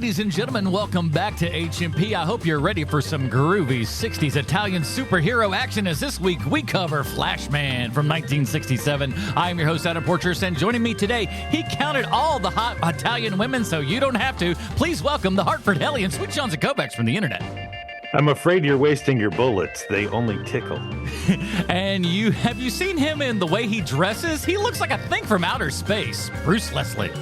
Ladies and gentlemen, welcome back to HMP. I hope you're ready for some groovy 60s Italian superhero action as this week we cover Flashman from 1967. I am your host, Adam Portress, and joining me today, he counted all the hot Italian women so you don't have to. Please welcome the Hartford Hellion, Sweet John Zakovacs from the internet. I'm afraid you're wasting your bullets. They only tickle. And have you seen him in the way he dresses? He looks like a thing from outer space. Bruce Leslie.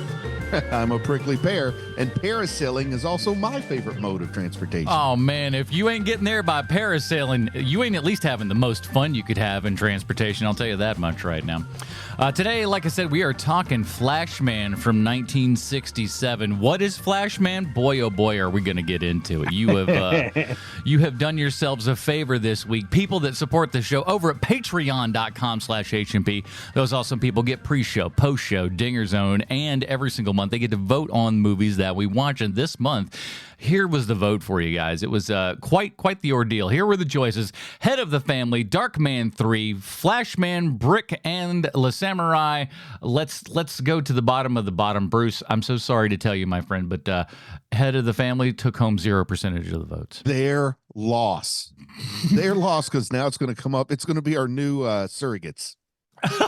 I'm a prickly pear, and parasailing is also my favorite mode of transportation. Oh, man, if you ain't getting there by parasailing, you ain't at least having the most fun you could have in transportation. I'll tell you that much right now. Today, like I said, we are talking Flashman from 1967. What is Flashman? Boy, oh boy, are we going to get into it. You have done yourselves a favor this week. People that support the show over at patreon.com/HMP. Those awesome people get pre-show, post-show, Dinger Zone, and every single month they get to vote on movies that we watch. And this month, here was the vote for you guys. It was quite the ordeal. Here were the choices: Head of the Family, Darkman 3, Flashman, Brick, and La Samurai. Let's go to the bottom of the bottom. Bruce, I'm so sorry to tell you, my friend, but Head of the Family took home 0% of the votes. Their loss. Their loss, because now it's going to come up. It's going to be our new surrogates.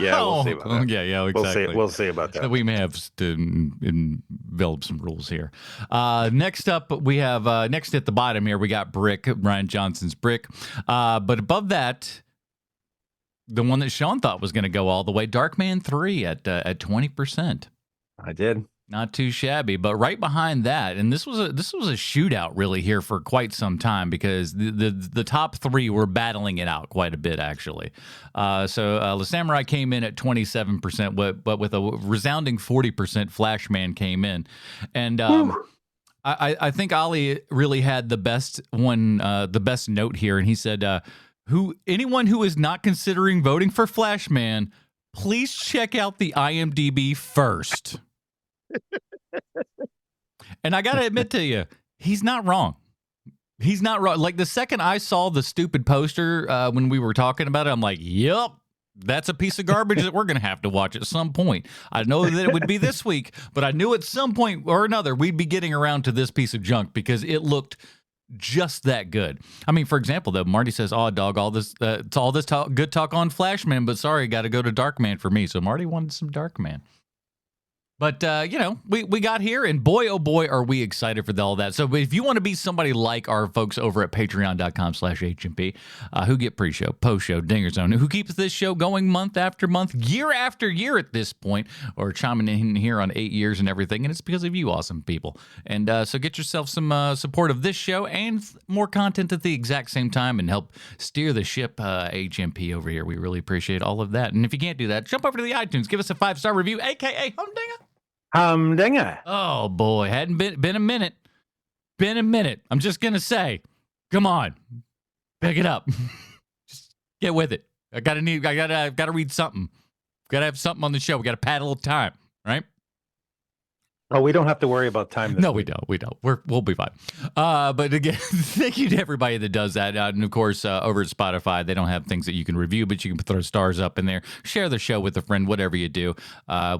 Yeah, we'll see about that. Yeah, exactly. We'll see about that. We may have to envelop some rules here. Next up, we have next at the bottom here, we got Brick, Ryan Johnson's Brick. But above that, the one that Sean thought was going to go all the way, Darkman 3 at 20%. I did. Not too shabby, but right behind that, and this was a shootout really here for quite some time because the top three were battling it out quite a bit actually. So La Samurai came in at 27%, but with a resounding 40%, Flashman came in, and I think Ali really had the best note here, and he said, anyone who is not considering voting for Flashman, please check out the IMDb first. And I got to admit to you, he's not wrong. He's not wrong. Like the second I saw the stupid poster when we were talking about it, I'm like, yep, that's a piece of garbage that we're going to have to watch at some point. I know that it would be this week, but I knew at some point or another we'd be getting around to this piece of junk because it looked just that good. I mean, for example, though, Marty says, "Oh, dog, it's all this good talk on Flashman, but sorry, got to go to Darkman for me." So Marty wanted some Darkman. But, we got here, and boy, oh boy, are we excited for all that. So if you want to be somebody like our folks over at patreon.com/HMP, who get pre-show, post-show, Dinger Zone, who keeps this show going month after month, year after year at this point, or chiming in here on 8 years and everything, and it's because of you awesome people. And so get yourself some support of this show and more content at the exact same time and help steer the ship, HMP over here. We really appreciate all of that. And if you can't do that, jump over to the iTunes, give us a 5-star review, a.k.a. Humdinger. Humdinger. Oh boy, hadn't been a minute. Been a minute. I'm just gonna say, come on, pick it up. Just get with it. I gotta read something. Gotta have something on the show. We gotta pad a little time, right? Oh, we don't have to worry about time. No, we don't. We'll be fine. But again, thank you to everybody that does that. And of course, over at Spotify, they don't have things that you can review, but you can throw stars up in there. Share the show with a friend, whatever you do.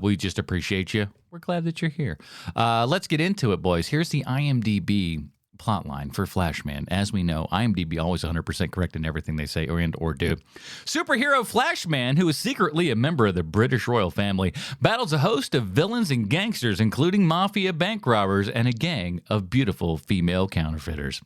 We just appreciate you. We're glad that you're here. Let's get into it, boys. Here's the IMDb plotline for Flashman. As we know, IMDb always 100% correct in everything they say or do. Superhero Flashman, who is secretly a member of the British royal family, battles a host of villains and gangsters, including mafia bank robbers and a gang of beautiful female counterfeiters.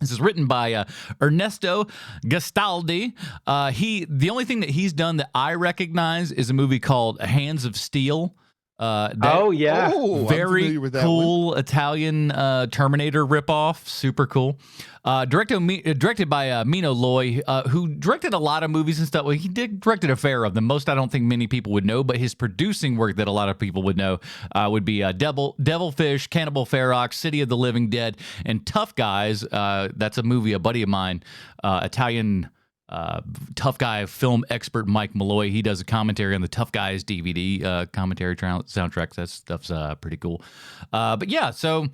This is written by Ernesto Gastaldi. The only thing that he's done that I recognize is a movie called Hands of Steel. Very cool Italian Terminator ripoff. Super cool. Directed by Mino Loy, who directed a lot of movies and stuff. Well, he directed a fair of them. Most I don't think many people would know, but his producing work that a lot of people would know would be Devilfish, Cannibal Ferox, City of the Living Dead, and Tough Guys. That's a movie a buddy of mine, Italian tough guy film expert Mike Malloy. He does a commentary on the Tough Guys DVD commentary soundtracks. That stuff's pretty cool. But yeah, so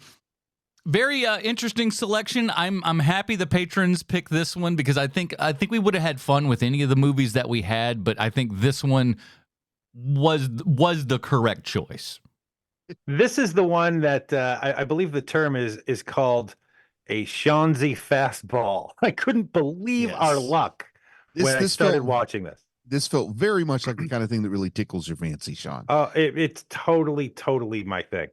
very interesting selection. I'm happy the patrons picked this one because I think we would have had fun with any of the movies that we had, but I think this one was the correct choice. This is the one that I believe the term is called a Shanzi fastball. I couldn't believe our Yes. luck This when I this started felt watching this. this felt very much like the kind of thing that really tickles your fancy, Sean. It's totally my thing,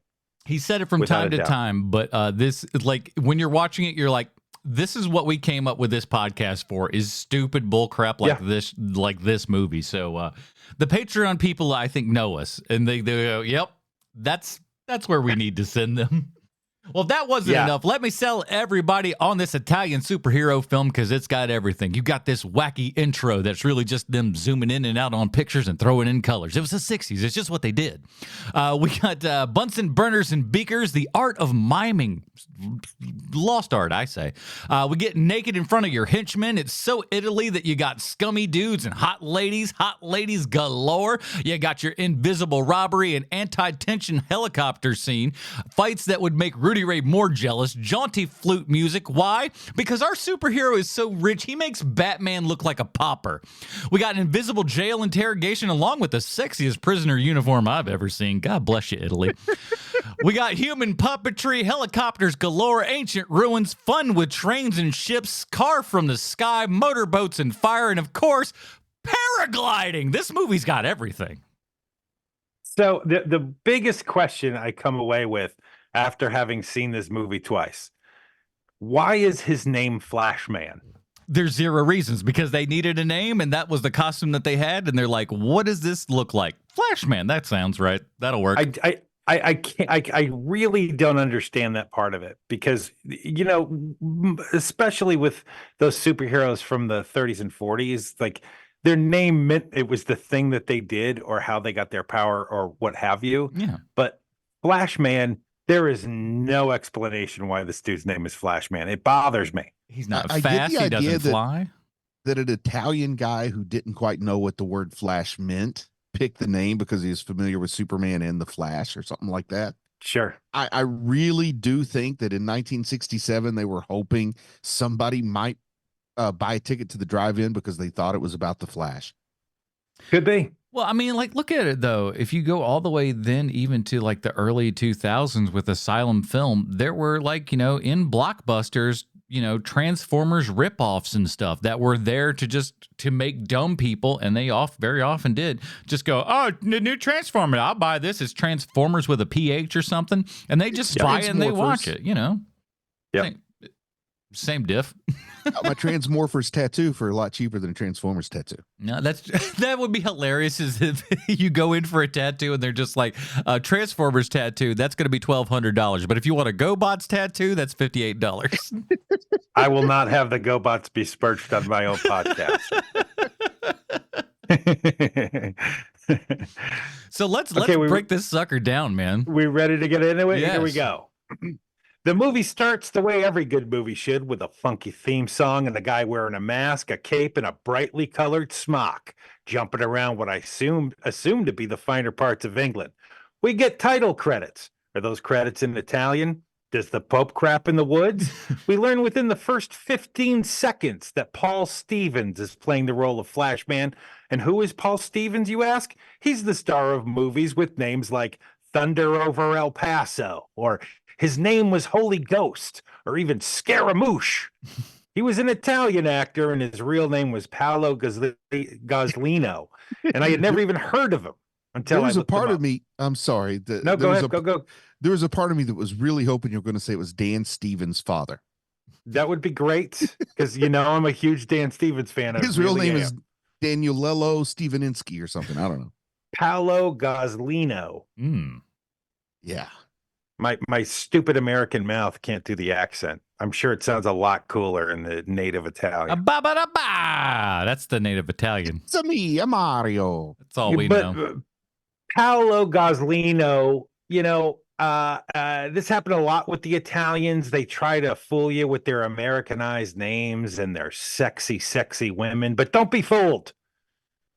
He said it from without a time to doubt. time, but this, like, when you're watching it, you're like, this is what we came up with this podcast for, is stupid bull crap like Yeah. this movie. So the Patreon people, I think, know us, and they go, yep, that's where we need to send them. Well, if that wasn't Yeah. enough, let me sell everybody on this Italian superhero film, because it's got everything. You got this wacky intro that's really just them zooming in and out on pictures and throwing in colors. It was the 60s. It's just what they did. We got Bunsen burners and beakers, the art of miming. Lost art, I say. We get naked in front of your henchmen. It's so Italy that you got scummy dudes and hot ladies galore. You got your invisible robbery and anti-tension helicopter scene. Fights that would make Rudy Ray more jealous. Jaunty flute music. Why? Because our superhero is so rich, he makes Batman look like a pauper. We got an invisible jail interrogation along with the sexiest prisoner uniform I've ever seen. God bless you, Italy. We got human puppetry, helicopters galore, ancient ruins, fun with trains and ships, car from the sky, motorboats and fire, and of course, paragliding. This movie's got everything. So the biggest question I come away with after having seen this movie twice, why is his name Flashman? There's zero reasons, because they needed a name and that was the costume that they had, and they're like, what does this look like? Flashman, that sounds right. That'll work. I can't. I really don't understand that part of it, because especially with those superheroes from the 30s and 40s, like their name meant it was the thing that they did or how they got their power or what have you. Yeah. But Flashman, there is no explanation why this dude's name is Flashman. It bothers me. He's not I get fast. the He idea doesn't fly. that an Italian guy who didn't quite know what the word Flash meant picked the name because he was familiar with Superman and the Flash or something like that. Sure. I really do think that in 1967 they were hoping somebody might buy a ticket to the drive-in because they thought it was about the Flash. Could be. Well, I mean, like, look at it, though. If you go all the way then even to, like, the early 2000s with Asylum Film, there were, like, in blockbusters, Transformers ripoffs and stuff that were there to make dumb people, and they very often did, just go, oh, the new Transformer, I'll buy this. It's Transformers with a PH or something, and they just buy it and they watch it, Yeah. Same diff. Got my Transmorphers tattoo for a lot cheaper than a Transformers tattoo. No, that would be hilarious, is if you go in for a tattoo and they're just like, Transformers tattoo, that's going to be $1,200. But if you want a GoBots tattoo, that's $58. I will not have the GoBots besmirched on my own podcast. So let's Okay, break this sucker down, man. We ready to get into it? Here we Yes. go. The movie starts the way every good movie should, with a funky theme song and a guy wearing a mask, a cape, and a brightly colored smock, jumping around what I assumed to be the finer parts of England. We get title credits. Are those credits in Italian? Does the Pope crap in the woods? We learn within the first 15 seconds that Paul Stevens is playing the role of Flashman. And who is Paul Stevens, you ask? He's the star of movies with names like Thunder Over El Paso, or His Name Was Holy Ghost, or even Scaramouche. He was an Italian actor, and his real name was Paolo Goslino. And I had never even heard of him until There was I a part of me. I'm sorry. No, go ahead. Go. There was a part of me that was really hoping you were going to say it was Dan Stevens' father. That would be great, because I'm a huge Dan Stevens fan. His real name is Danielello Steveninsky or something. I don't know. Paolo Goslino. Yeah. My stupid American mouth can't do the accent. I'm sure it sounds a lot cooler in the native Italian. That's the native Italian. It's a me, a Mario. That's all we know. Paolo Goslino, this happened a lot with the Italians. They try to fool you with their Americanized names and their sexy, sexy women, but don't be fooled.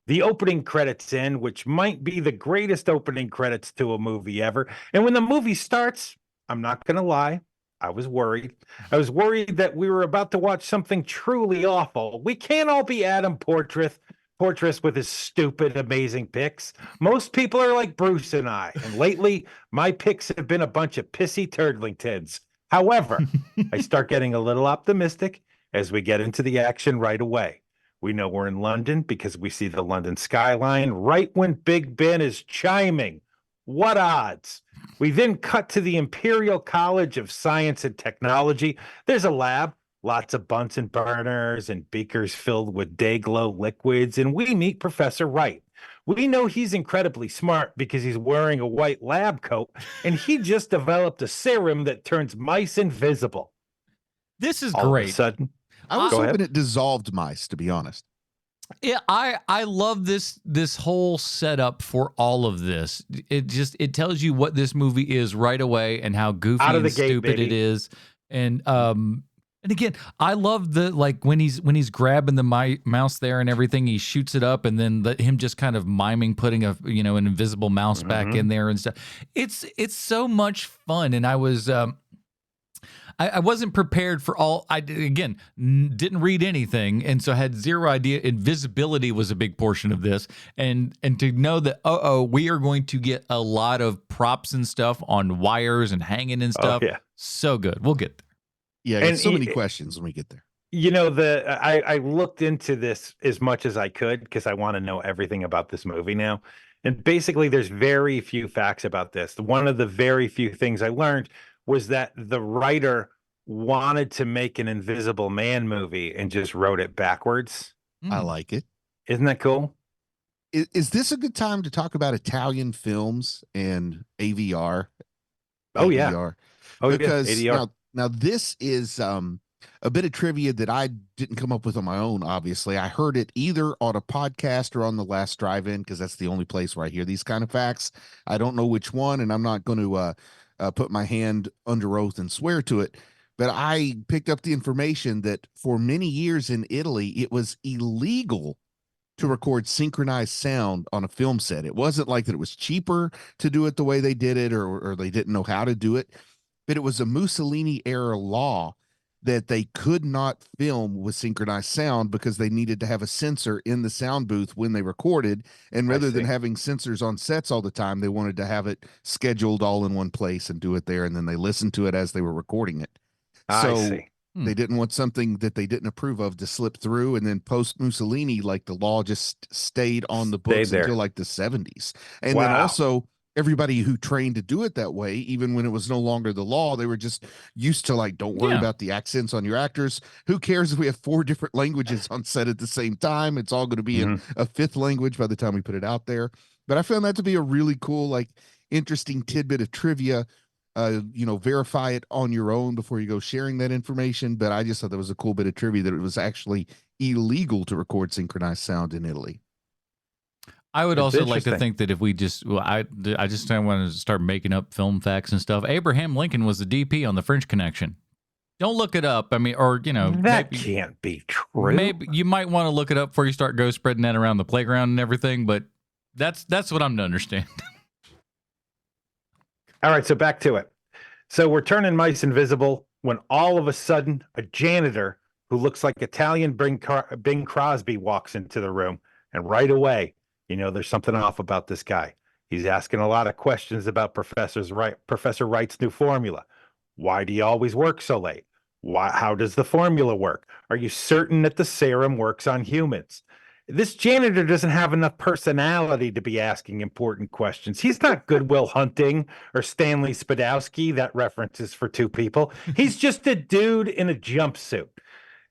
The opening credits end, which might be the greatest opening credits to a movie ever. And when the movie starts, I'm not going to lie, I was worried. I was worried that we were about to watch something truly awful. We can't all be Adam Portraith. torture us with his stupid, amazing picks. Most people are like Bruce and I, and lately my picks have been a bunch of pissy turdlingtons. However, I start getting a little optimistic as we get into the action right away. We know we're in London because we see the London skyline right when Big Ben is chiming. What odds? We then cut to the Imperial College of Science and Technology. There's a lab, lots of Bunsen burners and beakers filled with day-glow liquids, and we meet Professor Wright. We know he's incredibly smart because he's wearing a white lab coat, and he just developed a serum that turns mice invisible. This is All great. of a sudden, I was Go hoping ahead. it dissolved mice, to be honest. Yeah, I love this whole setup for all of this. It tells you what this movie is right away and how goofy Out of and the gate, stupid it baby. is. And again, I love the like when he's grabbing the mouse there and everything, he shoots it up, and then him just kind of miming putting an invisible mouse back in there and stuff. It's so much fun, and I was. I wasn't prepared for all. Didn't read anything, and so had zero idea. Invisibility was a big portion of this, and to know that we are going to get a lot of props and stuff on wires and hanging and stuff. yeah. So good. We'll get there. Yeah, And and so many questions when we get there. I looked into this as much as I could because I want to know everything about this movie now. And basically, there's very few facts about this. One of the very few things I learned was that the writer wanted to make an Invisible Man movie and just wrote it backwards. I like it. Isn't that cool? Is this a good time to talk about Italian films and AVR? Oh, yeah. ADR? Oh, Because yeah. ADR. now this is a bit of trivia that I didn't come up with on my own, obviously. I heard it either on a podcast or on the last drive-in, because that's the only place where I hear these kind of facts. I don't know which one, and I'm not going to put my hand under oath and swear to it. But I picked up the information that for many years in Italy, it was illegal to record synchronized sound on a film set. It wasn't like that it was cheaper to do it the way they did it, or they didn't know how to do it, but it was a Mussolini era law that they could not film with synchronized sound because they needed to have a sensor in the sound booth when they recorded. And rather than having sensors on sets all the time, they wanted to have it scheduled all in one place and do it there. And then they listened to it as they were recording it. So they didn't want something that they didn't approve of to slip through. And then post Mussolini, like the law just stayed on the books until like the 70s. And then also everybody who trained to do it that way, even when it was no longer the law, they were just used to like, don't worry about the accents on your actors. Who cares if we have 4 different languages on set at the same time? It's all going to be in a 5th language by the time we put it out there. But I found that to be a really cool, like interesting tidbit of trivia. Verify it on your own before you go sharing that information. But I just thought that was a cool bit of trivia that it was actually illegal to record synchronized sound in Italy. I would also like to think that if we just, I just want to start making up film facts and stuff. Abraham Lincoln was the DP on the French Connection. Don't look it up. I mean, or, that can't be true. Maybe you might want to look it up before you start go spreading that around the playground and everything. But that's what I'm to understand. All right, so back to it. So we're turning mice invisible when all of a sudden a janitor who looks like Italian Bing Crosby walks into the room, and right away, there's something off about this guy. He's asking a lot of questions about Professor Wright's new formula. Why do you always work so late? How does the formula work? Are you certain that the serum works on humans? This janitor doesn't have enough personality to be asking important questions. He's not Goodwill Hunting or Stanley Spadowski. That reference is for 2 people. He's just a dude in a jumpsuit.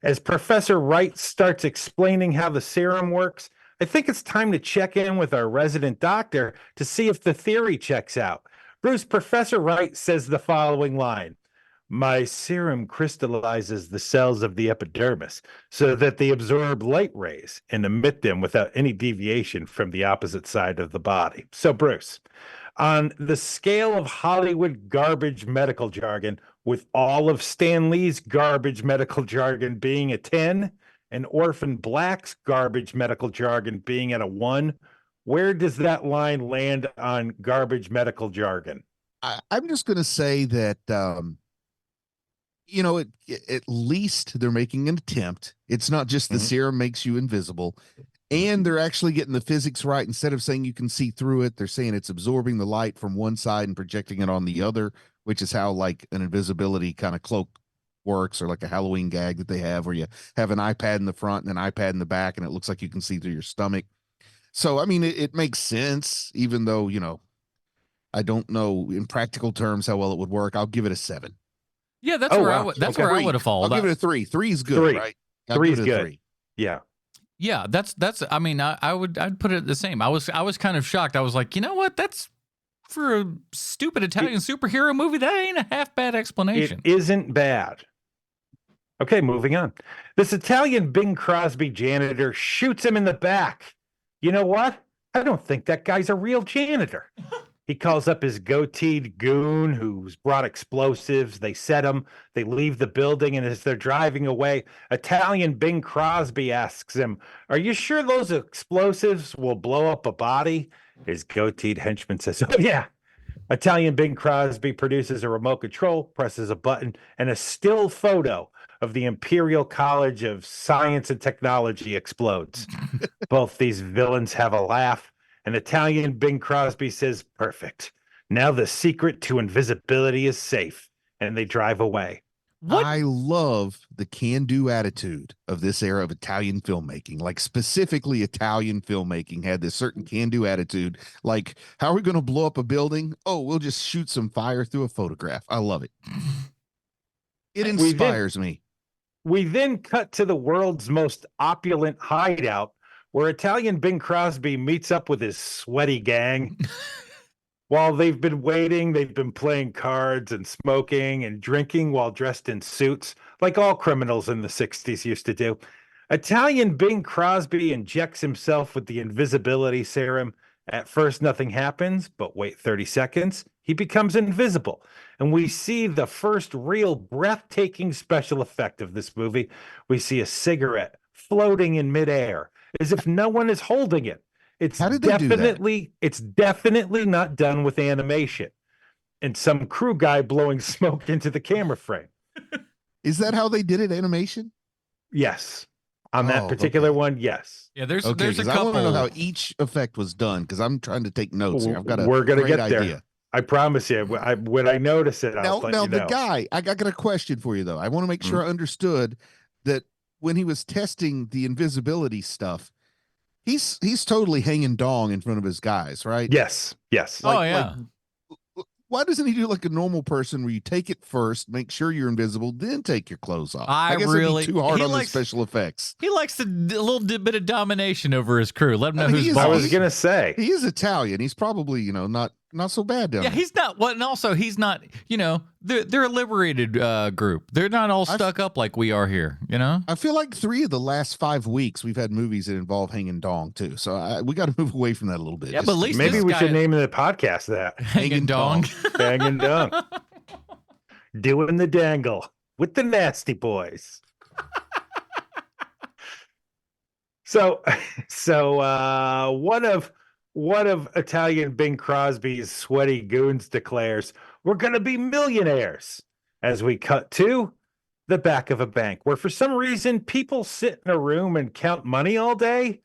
As Professor Wright starts explaining how the serum works, I think it's time to check in with our resident doctor to see if the theory checks out. Bruce, Professor Wright says the following line: "My serum crystallizes the cells of the epidermis so that they absorb light rays and emit them without any deviation from the opposite side of the body." So, Bruce, on the scale of Hollywood garbage medical jargon, with all of Stan Lee's garbage medical jargon being a 10, and Orphan Black's garbage medical jargon being at a 1, where does that line land on garbage medical jargon? I'm just going to say that, at least they're making an attempt. It's not just the serum makes you invisible. And they're actually getting the physics right. Instead of saying you can see through it, they're saying it's absorbing the light from one side and projecting it on the other, which is how like an invisibility kind of cloak works, or like a Halloween gag that they have where you have an iPad in the front and an iPad in the back, and it looks like you can see through your stomach. So, I mean, it makes sense, even though, I don't know in practical terms how well it would work. I'll give it a 7. Yeah, that's where where I would have fallen. I'll give it a 3. 3 is good, Three. right? I'll Three give is it a good. 3. Yeah. Yeah, that's. I mean, I'd put it the same. I was kind of shocked. I was like, you know what? That's for a stupid Italian superhero movie. That ain't a half bad explanation. It isn't bad. Okay, moving on. This Italian Bing Crosby janitor shoots him in the back. You know what? I don't think that guy's a real janitor. He calls up his goateed goon who's brought explosives. They set him. They leave the building, and as they're driving away, Italian Bing Crosby asks him, "Are you sure those explosives will blow up a body?" His goateed henchman says, "Oh, yeah." Italian Bing Crosby produces a remote control, presses a button, and a still photo of the Imperial College of Science and Technology explodes. Both these villains have a laugh, and Italian Bing Crosby says, "Perfect. Now the secret to invisibility is safe," and they drive away. What? I love the can-do attitude of this era of Italian filmmaking. Like specifically Italian filmmaking had this certain can-do attitude. Like, how are we going to blow up a building? Oh, we'll just shoot some fire through a photograph. I love it. It inspires me. We then cut to the world's most opulent hideout, where Italian Bing Crosby meets up with his sweaty gang. While they've been waiting, they've been playing cards and smoking and drinking while dressed in suits, like all criminals in the 60s used to do. Italian Bing Crosby injects himself with the invisibility serum. At first, nothing happens, but wait 30 seconds, he becomes invisible. And we see the first real breathtaking special effect of this movie. We see a cigarette floating in midair, as if no one is holding it. How did they do that? It's definitely not done with animation. And some crew guy blowing smoke into the camera frame. Is that how they did it, animation? Yes. On that particular one, yes. Yeah, there's Okay, a because I couple. want to know how each effect was done, because I'm trying to take notes here. I've got a We're gonna great get there. idea. I promise you. When I notice it, I'll let you know. The guy, I got a question for you, though. I want to make sure I understood that when he was testing the invisibility stuff, he's totally hanging dong in front of his guys, right? Yes. Oh, yeah. Why doesn't he do like a normal person where you take it first, make sure you're invisible, then take your clothes off? I guess it'd be too hard on the special effects. He likes a little bit of domination over his crew. Let him know who's boss. I was gonna say he is Italian. He's probably not so bad down there. He's not. Well, and also he's not. They're a liberated group. They're not all stuck up like we are here. I feel like 3 of the last 5 weeks we've had movies that involve hanging dong too. So we got to move away from that a little bit. Yeah, but at least maybe we should name the podcast that hanging dong. Hanging dong. Doing the dangle with the nasty boys. So one of Italian Bing Crosby's sweaty goons declares, "We're going to be millionaires," as we cut to the back of a bank where for some reason people sit in a room and count money all day.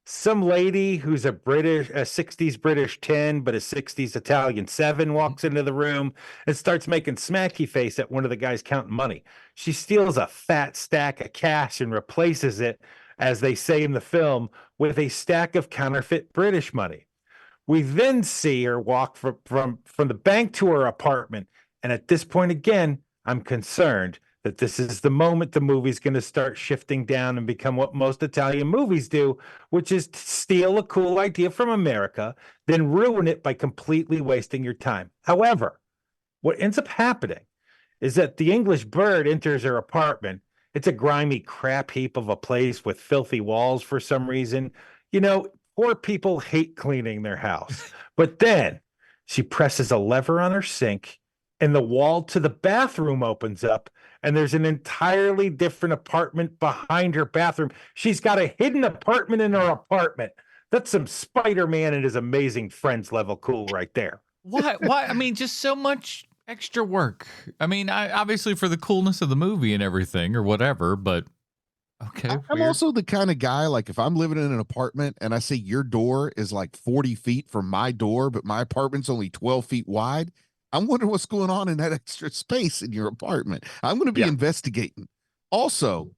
Some lady who's a 60s British 10, but a 60s Italian 7 walks into the room and starts making smacky face at one of the guys counting money. She steals a fat stack of cash and replaces it, as they say in the film, with a stack of counterfeit British money. We then see her walk from the bank to her apartment. And at this point, again, I'm concerned that this is the moment the movie's going to start shifting down and become what most Italian movies do, which is to steal a cool idea from America, then ruin it by completely wasting your time. However, what ends up happening is that the English bird enters her apartment. It's a grimy crap heap of a place with filthy walls for some reason. Poor people hate cleaning their house. But then she presses a lever on her sink, and the wall to the bathroom opens up, and there's an entirely different apartment behind her bathroom. She's got a hidden apartment in her apartment. That's some Spider-Man and his amazing friends level cool right there. Why? I mean, just so much extra work. I mean, obviously for the coolness of the movie and everything or whatever, but Okay, I'm weird. also the kind of guy, like if I'm living in an apartment and I say your door is like 40 feet from my door, but my apartment's only 12 feet wide, I'm wondering what's going on in that extra space in your apartment. I'm going to be Yeah. investigating. Also,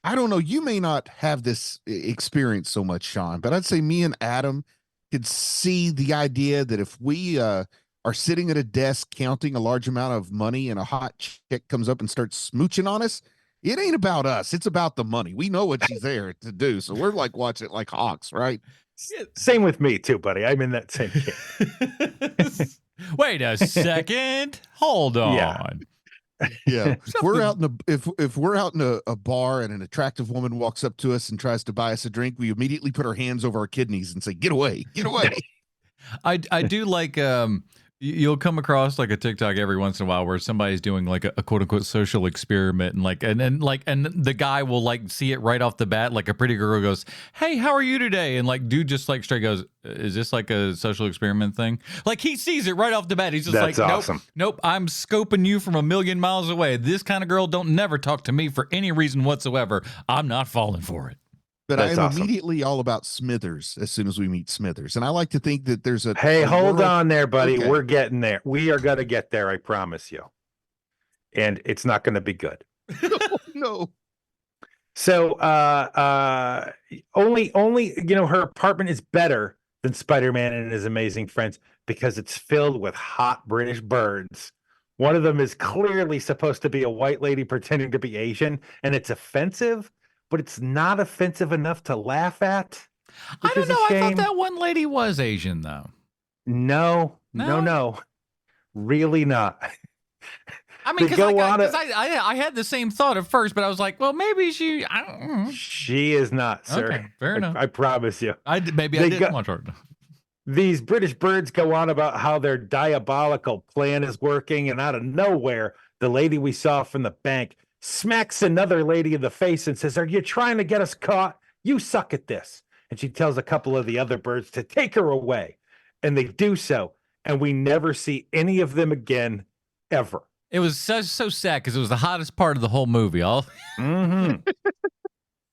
I don't know, you may not have this experience so much, Sean, but I'd say me and Adam could see the idea that if we are sitting at a desk counting a large amount of money and a hot chick comes up and starts smooching on us, it ain't about us. It's about the money. We know what she's there to do. So we're like watching it like hawks, right? Same with me too, buddy. I'm in that same camp. Wait a second. Hold Yeah. on. Yeah. We're Something- out in if we're out in a bar and an attractive woman walks up to us and tries to buy us a drink, we immediately put our hands over our kidneys and say, "Get away, get away." I do like you'll come across like a TikTok every once in a while where somebody's doing like a quote unquote social experiment and the guy will like see it right off the bat, like a pretty girl goes, "Hey, how are you today?" And like dude just like straight goes, "Is this like a social experiment thing?" Like he sees it right off the bat. He's just That's like, "Nope, awesome. nope, I'm scoping you from a million miles away. This kind of girl don't never talk to me for any reason whatsoever. I'm not falling for it." But That's I am awesome. immediately all about Smithers as soon as we meet Smithers. And I like to think that there's Hey, a hold world- on there, buddy. Okay. We're getting there. We are going to get there, I promise you. And it's not going to be good. No. So only her apartment is better than Spider-Man and his amazing friends because it's filled with hot British birds. One of them is clearly supposed to be a white lady pretending to be Asian, and it's offensive, but it's not offensive enough to laugh at. I Which don't is a know. I thought shame. that one lady was Asian though. No, really not. I mean, They because go on I had the same thought at first, but I was like, well, maybe she. I don't know. She is not, sir. Okay, fair enough. I promise you. Maybe I They didn't go- watch her. These British birds go on about how their diabolical plan is working, and out of nowhere, the lady we saw from the bank smacks another lady in the face and says, "Are you trying to get us caught? You suck at this." And she tells a couple of the other birds to take her away. And they do so. And we never see any of them again, ever. It was so sad because it was the hottest part of the whole movie. Mm-hmm.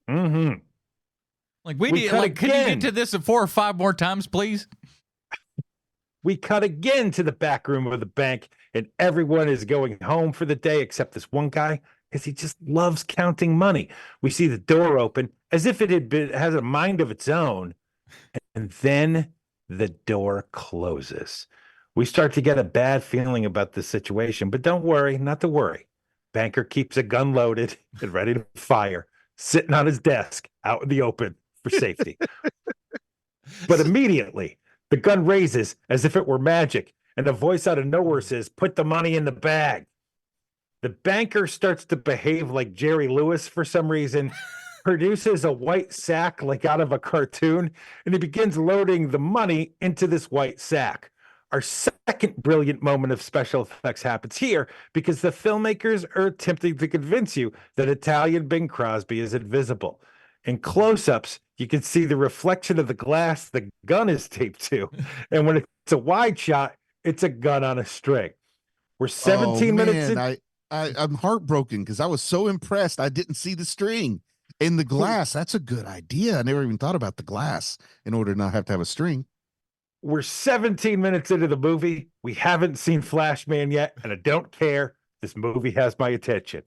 Mm-hmm. Like We need cut like, can you again. get to this 4 or 5 more times, please? We cut again to the back room of the bank, and everyone is going home for the day except this one guy because he just loves counting money. We see the door open as if has a mind of its own, and then the door closes. We start to get a bad feeling about the situation, but don't worry, not to worry. Banker keeps a gun loaded and ready to fire, sitting on his desk out in the open for safety. But immediately, the gun raises as if it were magic, and a voice out of nowhere says, "Put the money in the bag." The banker starts to behave like Jerry Lewis for some reason, produces a white sack like out of a cartoon, and he begins loading the money into this white sack. Our second brilliant moment of special effects happens here because the filmmakers are attempting to convince you that Italian Bing Crosby is invisible. In close-ups, you can see the reflection of the glass the gun is taped to. And when it's a wide shot, it's a gun on a string. We're 17 minutes in. I'm heartbroken because I was so impressed. I didn't see the string in the glass. That's a good idea. I never even thought about the glass in order to not have to have a string. We're 17 minutes into the movie. We haven't seen Flashman yet, and I don't care. This movie has my attention.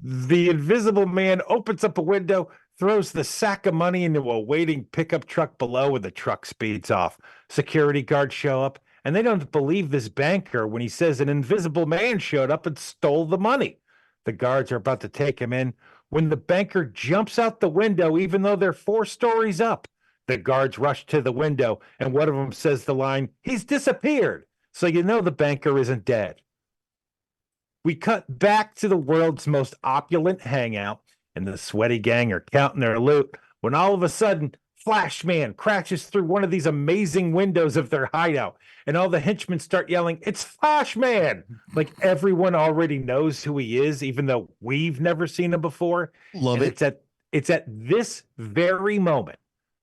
The Invisible Man opens up a window, throws the sack of money into a waiting pickup truck below, and the truck speeds off. Security guards show up, and they don't believe this banker when he says an invisible man showed up and stole the money. The guards are about to take him in when the banker jumps out the window, even though they're 4 stories up. The guards rush to the window, and one of them says the line, "He's disappeared." So you know the banker isn't dead. We cut back to the world's most opulent hangout, and the sweaty gang are counting their loot when all of a sudden, Flashman crashes through one of these amazing windows of their hideout, and all the henchmen start yelling, "It's Flashman!" Like everyone already knows who he is, even though we've never seen him before. Love And it. it's at this very moment,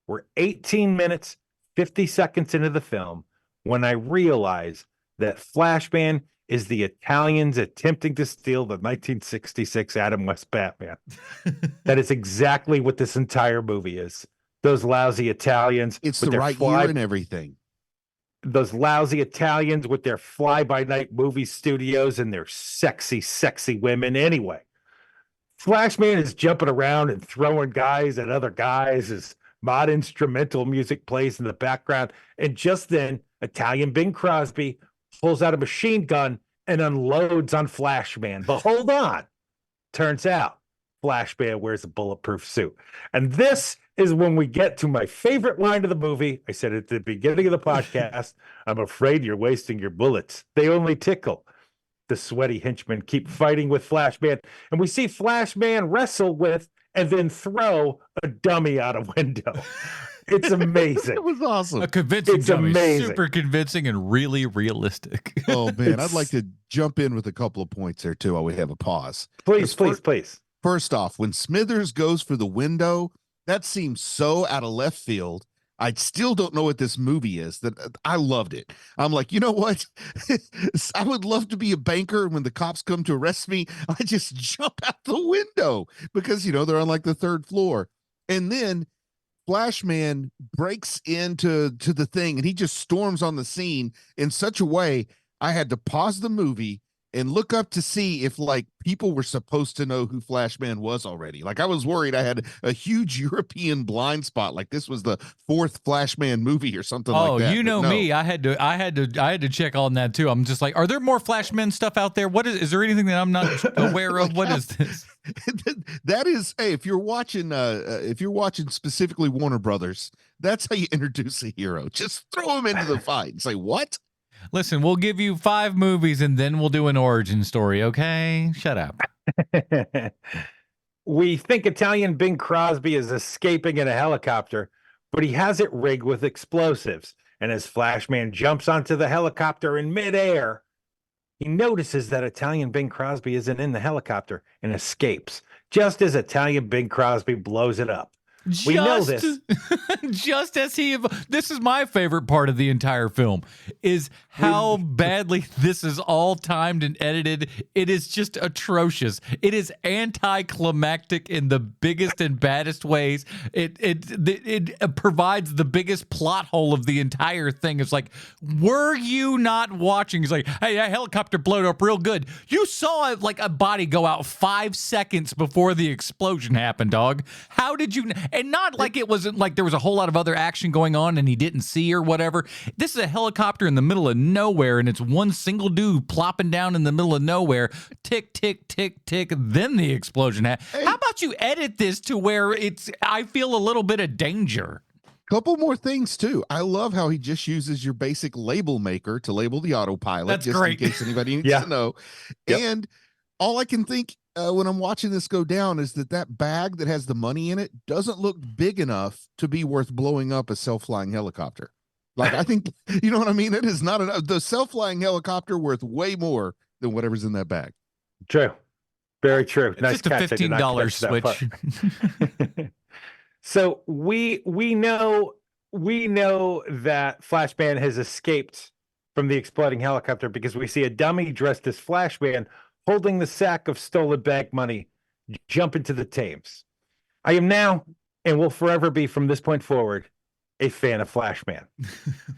we're 18 minutes, 50 seconds into the film, when I realize that Flashman is the Italians attempting to steal the 1966 Adam West Batman. That is exactly what this entire movie is. Those lousy Italians. It's with the their right year and everything. Those lousy Italians with their fly-by-night movie studios and their sexy, sexy women. Anyway, Flashman is jumping around and throwing guys at other guys as mod instrumental music plays in the background. And just then, Italian Bing Crosby pulls out a machine gun and unloads on Flashman. But hold on. Turns out Flashman wears a bulletproof suit. And this is when we get to my favorite line of the movie. I said at the beginning of the podcast, I'm afraid you're wasting your bullets. They only tickle. The sweaty henchmen keep fighting with Flashman, and we see Flashman wrestle with and then throw a dummy out a window. It's amazing. It was awesome. A convincing It's dummy, amazing. super convincing and really realistic. Oh man, I'd It's- like to jump in with a couple of points there too while we have a pause. Please, please. First off, when Smithers goes for the window, that seems so out of left field. I still don't know what this movie is. That I loved it. I'm like, you know what? I would love to be a banker. And when the cops come to arrest me, I just jump out the window because they're on like the third floor. And then Flashman breaks into the thing and he just storms on the scene in such a way I had to pause the movie and look up to see if like people were supposed to know who Flashman was already. Like I was worried I had a huge European blind spot, like this was the fourth Flashman movie or something like that. You know me. I had to check on that too. I'm just like, are there more Flashman stuff out there? Is there anything that I'm not aware of? What is this? That is, hey, if you're watching specifically Warner Brothers, that's how you introduce a hero. Just throw him into the fight and say, what? Listen, we'll give you 5 movies and then we'll do an origin story, okay? Shut up. We think Italian Bing Crosby is escaping in a helicopter, but he has it rigged with explosives. And as Flashman jumps onto the helicopter in midair, he notices that Italian Bing Crosby isn't in the helicopter and escapes, just as Italian Bing Crosby blows it up. We know this. Just as this is my favorite part of the entire film, is how badly this is all timed and edited. It is just atrocious. It is anticlimactic in the biggest and baddest ways. It provides the biggest plot hole of the entire thing. It's like, were you not watching? It's like, hey, that helicopter blowed up real good. You saw it like a body go out 5 seconds before the explosion happened, dog. How did you? And not like it wasn't like there was a whole lot of other action going on and he didn't see or whatever. This is a helicopter in the middle of nowhere and it's one single dude plopping down in the middle of nowhere. Tick, tick, tick, tick. Then the explosion happened. Hey. How about you edit this to where I feel a little bit of danger? Couple more things too. I love how he just uses your basic label maker to label the autopilot. That's just great. In case anybody needs Yeah. to know. Yep. And all I can think when I'm watching this go down is that bag that has the money in it doesn't look big enough to be worth blowing up a self-flying helicopter. Like I think, you know what I mean? It is not enough. The self-flying helicopter worth way more than whatever's in that bag. True. Very true. It's Nice just a catch. I did not $15 catch that switch. part. So we know that Flashman has escaped from the exploding helicopter because we see a dummy dressed as Flashman holding the sack of stolen bank money jump into the Thames. I am now, and will forever be from this point forward, a fan of Flashman.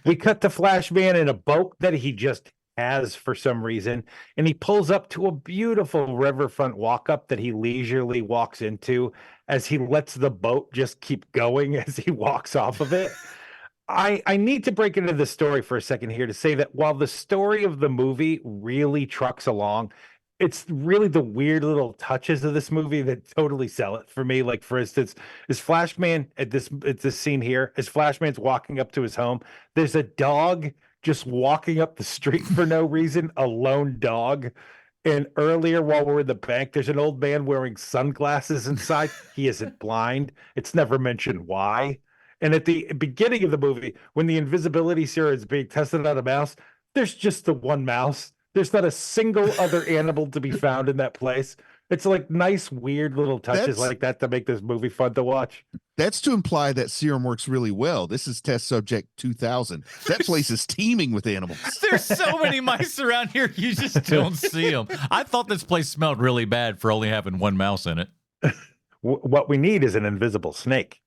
We cut to Flashman in a boat that he just has for some reason, and he pulls up to a beautiful riverfront walk up that he leisurely walks into as he lets the boat just keep going as he walks off of it. I need to break into the story for a second here to say that while the story of the movie really trucks along, it's really the weird little touches of this movie that totally sell it for me. Like, for instance, is Flashman at this scene here, as Flashman's walking up to his home, there's a dog just walking up the street for no reason, a lone dog. And earlier, while we're in the bank, there's an old man wearing sunglasses inside. He isn't blind. It's never mentioned why. And at the beginning of the movie, when the invisibility serum is being tested on a mouse, there's just the one mouse. There's not a single other animal to be found in that place. It's like nice, weird little touches That's like that to make this movie fun to watch. that's to imply that serum works really well. This is test subject 2000. That place is teeming with animals. There's so many mice around here, you just don't see them. I thought this place smelled really bad for only having one mouse in it. What we need is an invisible snake.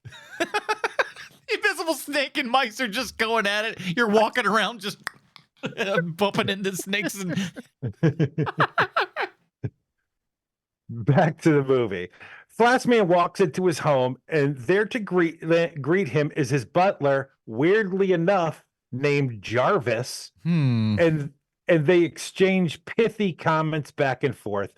Invisible snake and mice are just going at it. You're walking around just bumping into snakes and Back to the movie. Flashman walks into his home, and there to greet him is his butler, weirdly enough, named Jarvis. And they exchange pithy comments back and forth.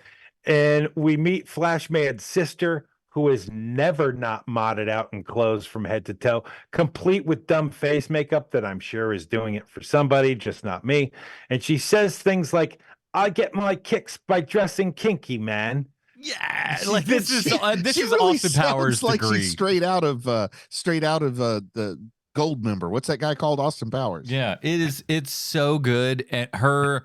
And we meet Flashman's sister, who is never not modded out in clothes from head to toe, complete with dumb face makeup that I'm sure is doing it for somebody, just not me. And she says things like, "I get my kicks by dressing kinky, man." yeah, like this is She really Austin sounds Powers like degree. she's straight out of the Gold Member. What's that guy called? Austin Powers. Yeah, it is. It's so good, and her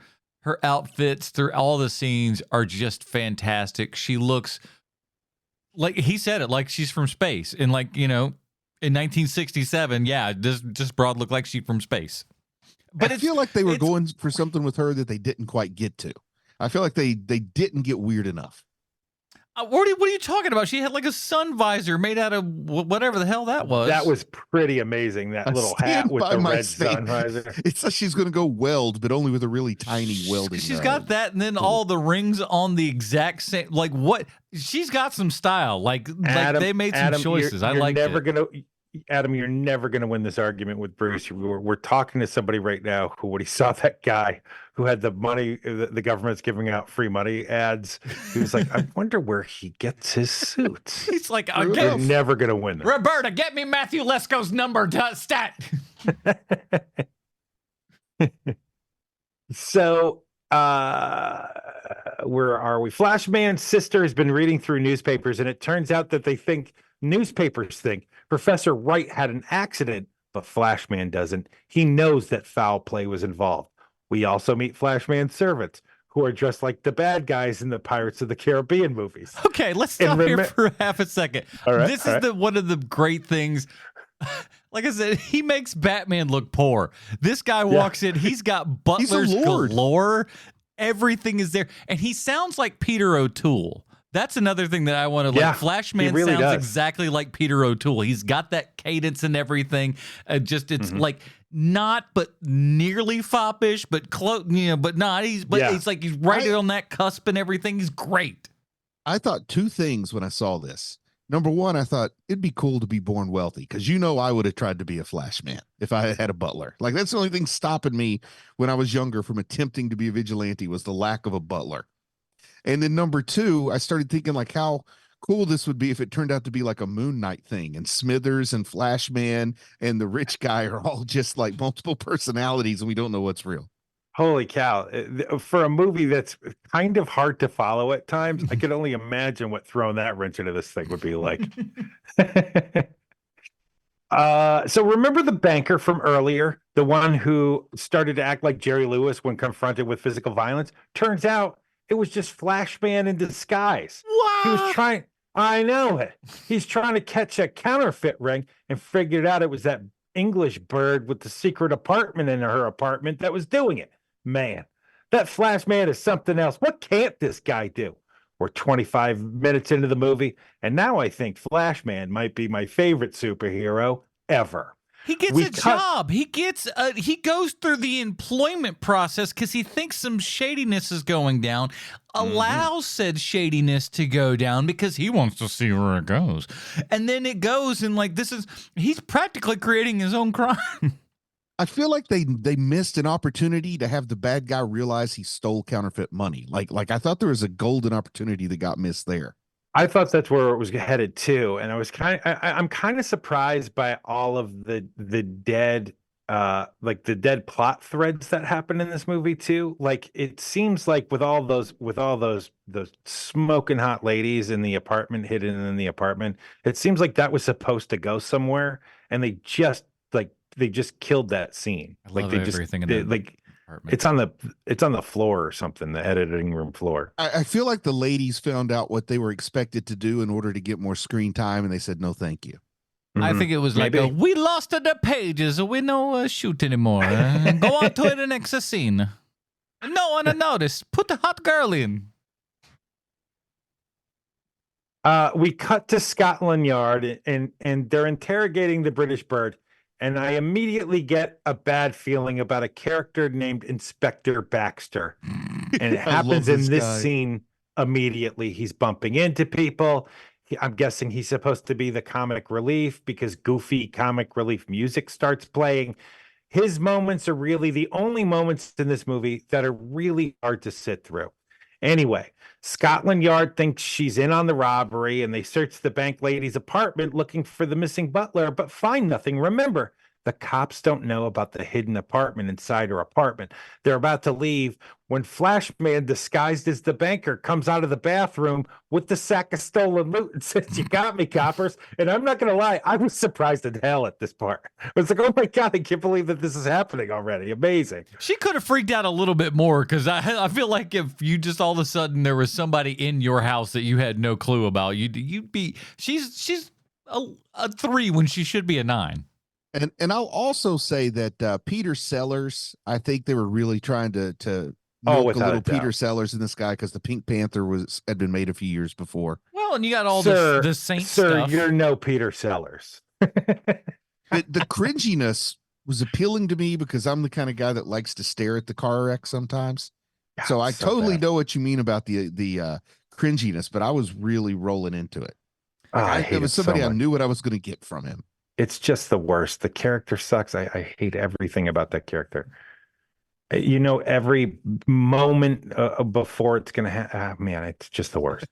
outfits through all the scenes are just fantastic. She looks like he said it, like she's from space, and like in 1967. Yeah, this broad looked like she's from space. But I feel like they were going for something with her that they didn't quite get to. I feel like they didn't get weird enough. What are you talking about? She had like a sun visor made out of whatever the hell that was. That was pretty amazing. That little hat with the red sun visor. It's like she's going to go weld, but only with a really tiny welding. She's got that, and then all the rings on the exact same. Like what? She's got some style. Like they made some choices. I like it. Adam, you're never gonna win this argument with Bruce. We're talking to somebody right now who, when he saw that guy who had the money, the government's giving out free money ads, he was like, I wonder where he gets his suits. He's like, You're never gonna win this. Roberta, get me Matthew Lesko's number stat. So where are we? Flashman's sister has been reading through newspapers, and it turns out that newspapers think Professor Wright had an accident, but Flashman doesn't. He knows that foul play was involved. We also meet Flashman's servants, who are dressed like the bad guys in the Pirates of the Caribbean movies. Okay, let's stop here for half a second. All right, this is one of the great things. Like I said, he makes Batman look poor. This guy walks in, he's got butlers galore. Everything is there. And he sounds like Peter O'Toole. That's another thing that I want to like. Flashman really sounds exactly like Peter O'Toole. He's got that cadence and everything. It's like not, but nearly foppish, but close, but not. He's like he's right on that cusp and everything. He's great. I thought two things when I saw this. Number one, I thought it'd be cool to be born wealthy because I would have tried to be a Flashman if I had a butler. Like that's the only thing stopping me when I was younger from attempting to be a vigilante was the lack of a butler. And then number two, I started thinking like how cool this would be if it turned out to be like a Moon Knight thing and Smithers and Flashman and the rich guy are all just like multiple personalities and we don't know what's real. Holy cow. For a movie that's kind of hard to follow at times, I could only imagine what throwing that wrench into this thing would be like. So remember the banker from earlier, the one who started to act like Jerry Lewis when confronted with physical violence? Turns out it was just Flashman in disguise. What? He was trying, I know it. He's trying to catch a counterfeit ring and figured out it was that English bird with the secret apartment in her apartment that was doing it. Man, that Flashman is something else. What can't this guy do? We're 25 minutes into the movie, and now I think Flashman might be my favorite superhero ever. He gets a job. He goes through the employment process because he thinks some shadiness is going down, allows said shadiness to go down because he wants to see where it goes. And then it goes and like he's practically creating his own crime. I feel like they missed an opportunity to have the bad guy realize he stole counterfeit money. Like I thought there was a golden opportunity that got missed there. I thought that's where it was headed too, and I'm kind of surprised by all of the dead dead plot threads that happen in this movie too. Like it seems like with all those smoking hot ladies in the apartment, hidden in the apartment, it seems like that was supposed to go somewhere, and they just killed that scene. I love everything in that. Apartment. It's on the floor or something, the editing room floor. I feel like the ladies found out what they were expected to do in order to get more screen time, and they said, no, thank you. I think it was like, we lost the pages. We no shoot anymore. Go on to the next scene. No one noticed. Put the hot girl in. We cut to Scotland Yard, and they're interrogating the British bird, and I immediately get a bad feeling about a character named Inspector Baxter. And it happens in this scene immediately. He's bumping into people. I'm guessing he's supposed to be the comic relief because goofy comic relief music starts playing. His moments are really the only moments in this movie that are really hard to sit through. Anyway, Scotland Yard thinks she's in on the robbery, and they search the bank lady's apartment looking for the missing butler, but find nothing. Remember, the cops don't know about the hidden apartment inside her apartment. They're about to leave when Flashman, disguised as the banker, comes out of the bathroom with the sack of stolen loot and says, "You got me, coppers." And I'm not going to lie, I was surprised as hell at this part. I was like, oh my God, I can't believe that this is happening already. Amazing. She could have freaked out a little bit more because I feel like if you just all of a sudden there was somebody in your house that you had no clue about, you'd be, she's a 3 when she should be a 9. And I'll also say that Peter Sellers, I think they were really trying to milk a little Peter Sellers in this guy because the Pink Panther had been made a few years before. Well, and you got all the Saint stuff. Sir, you're no Peter Sellers. The cringiness was appealing to me because I'm the kind of guy that likes to stare at the car wreck sometimes. God, so I totally know what you mean about the cringiness, but I was really rolling into it. It was somebody I knew what I was going to get from him. It's just the worst. The character sucks. I hate everything about that character. You know, every moment before it's going to happen, man, it's just the worst.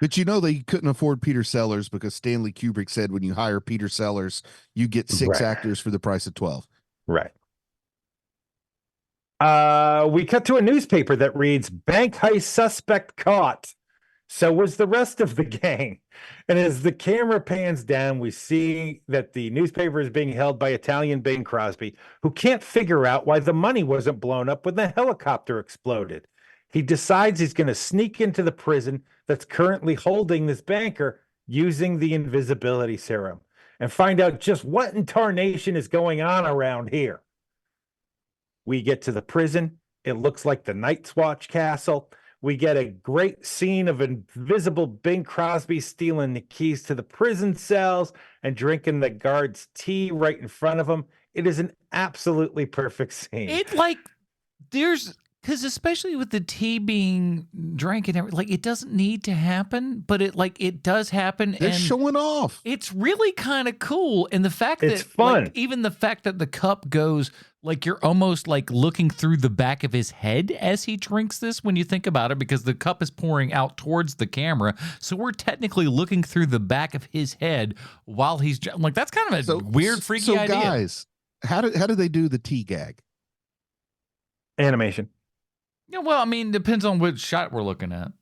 But you know, they couldn't afford Peter Sellers because Stanley Kubrick said when you hire Peter Sellers, you get 6 actors for the price of 12. Right. We cut to a newspaper that reads, "Bank heist suspect caught. So was the rest of the gang." And as the camera pans down, we see that the newspaper is being held by Italian Bing Crosby, who can't figure out why the money wasn't blown up when the helicopter exploded. He decides he's going to sneak into the prison that's currently holding this banker using the invisibility serum and find out just what in tarnation is going on around here. We get to the prison. It looks like the Night's Watch castle. We get a great scene of invisible Bing Crosby stealing the keys to the prison cells and drinking the guard's tea right in front of him. It is an absolutely perfect scene. Because especially with the tea being drank and everything, like it doesn't need to happen, but it does happen. They're showing off. It's really kind of cool. And the fact that it's fun. Like, even the fact that the cup goes like you're almost like looking through the back of his head as he drinks this when you think about it, because the cup is pouring out towards the camera. So we're technically looking through the back of his head while he's like, that's kind of a weird, freaky idea. So guys, how do they do the tea gag? Animation. Yeah, well, I mean, depends on which shot we're looking at.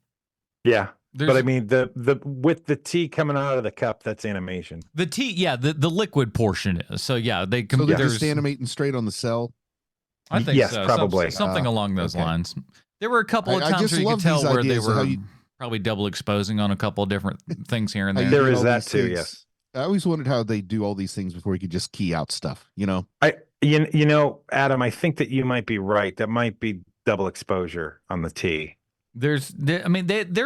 Yeah. But I mean, the with the tea coming out of the cup, that's animation. The tea, yeah, the liquid portion is. So yeah, they're just animating straight on the cell. I think yes, so. probably Something along those lines. There were a couple of times where you could tell where they were probably double exposing on a couple of different things here and there. There is that too. Yes. I always wondered how they do all these things before you could just key out stuff. You know. You know, Adam, I think that you might be right. That might be double exposure on the tea. They're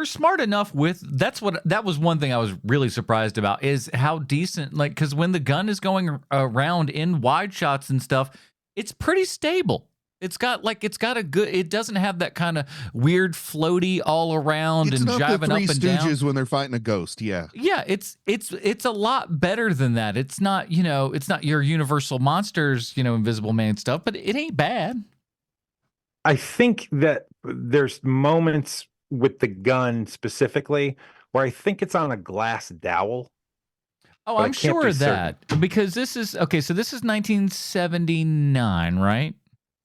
smart enough with that was one thing I was really surprised about is how decent, like, because when the gun is going around in wide shots and stuff, it's pretty stable. It's got a good, it doesn't have that kind of weird floaty all around and jiving up and down. Stooges when they're fighting a ghost. Yeah. Yeah. It's a lot better than that. It's not, it's not your Universal Monsters, Invisible Man stuff, but it ain't bad. I think that there's moments with the gun specifically where I think it's on a glass dowel. Oh, I'm sure of that because this is okay. So this is 1979, right?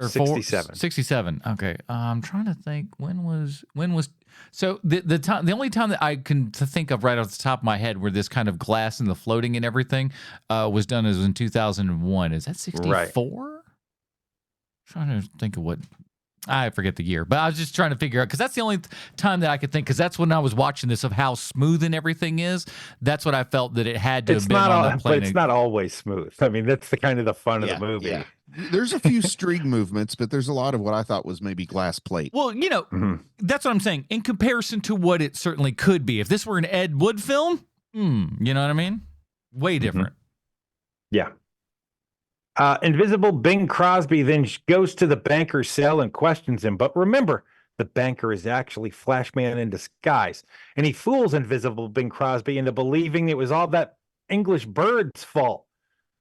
Or 67. 67. Okay. I'm trying to think when was so the time, the only time that I can think of right off the top of my head where this kind of glass and the floating and everything was done is in 2001. Is that 64? Right. Trying to think of what I forget the year, but I was just trying to figure out, because that's the only time that I could think, because that's when I was watching this, of how smooth and everything is. That's what I felt that it had to It's have been not on all, the but plane. it's not always smooth. I mean, that's the fun of the movie. Yeah. There's a few string movements, but there's a lot of what I thought was maybe glass plate. Well, that's what I'm saying. In comparison to what it certainly could be, if this were an Ed Wood film, you know what I mean? Way different. Yeah. Invisible Bing Crosby then goes to the banker's cell and questions him. But remember, the banker is actually Flashman in disguise. And he fools Invisible Bing Crosby into believing it was all that English bird's fault.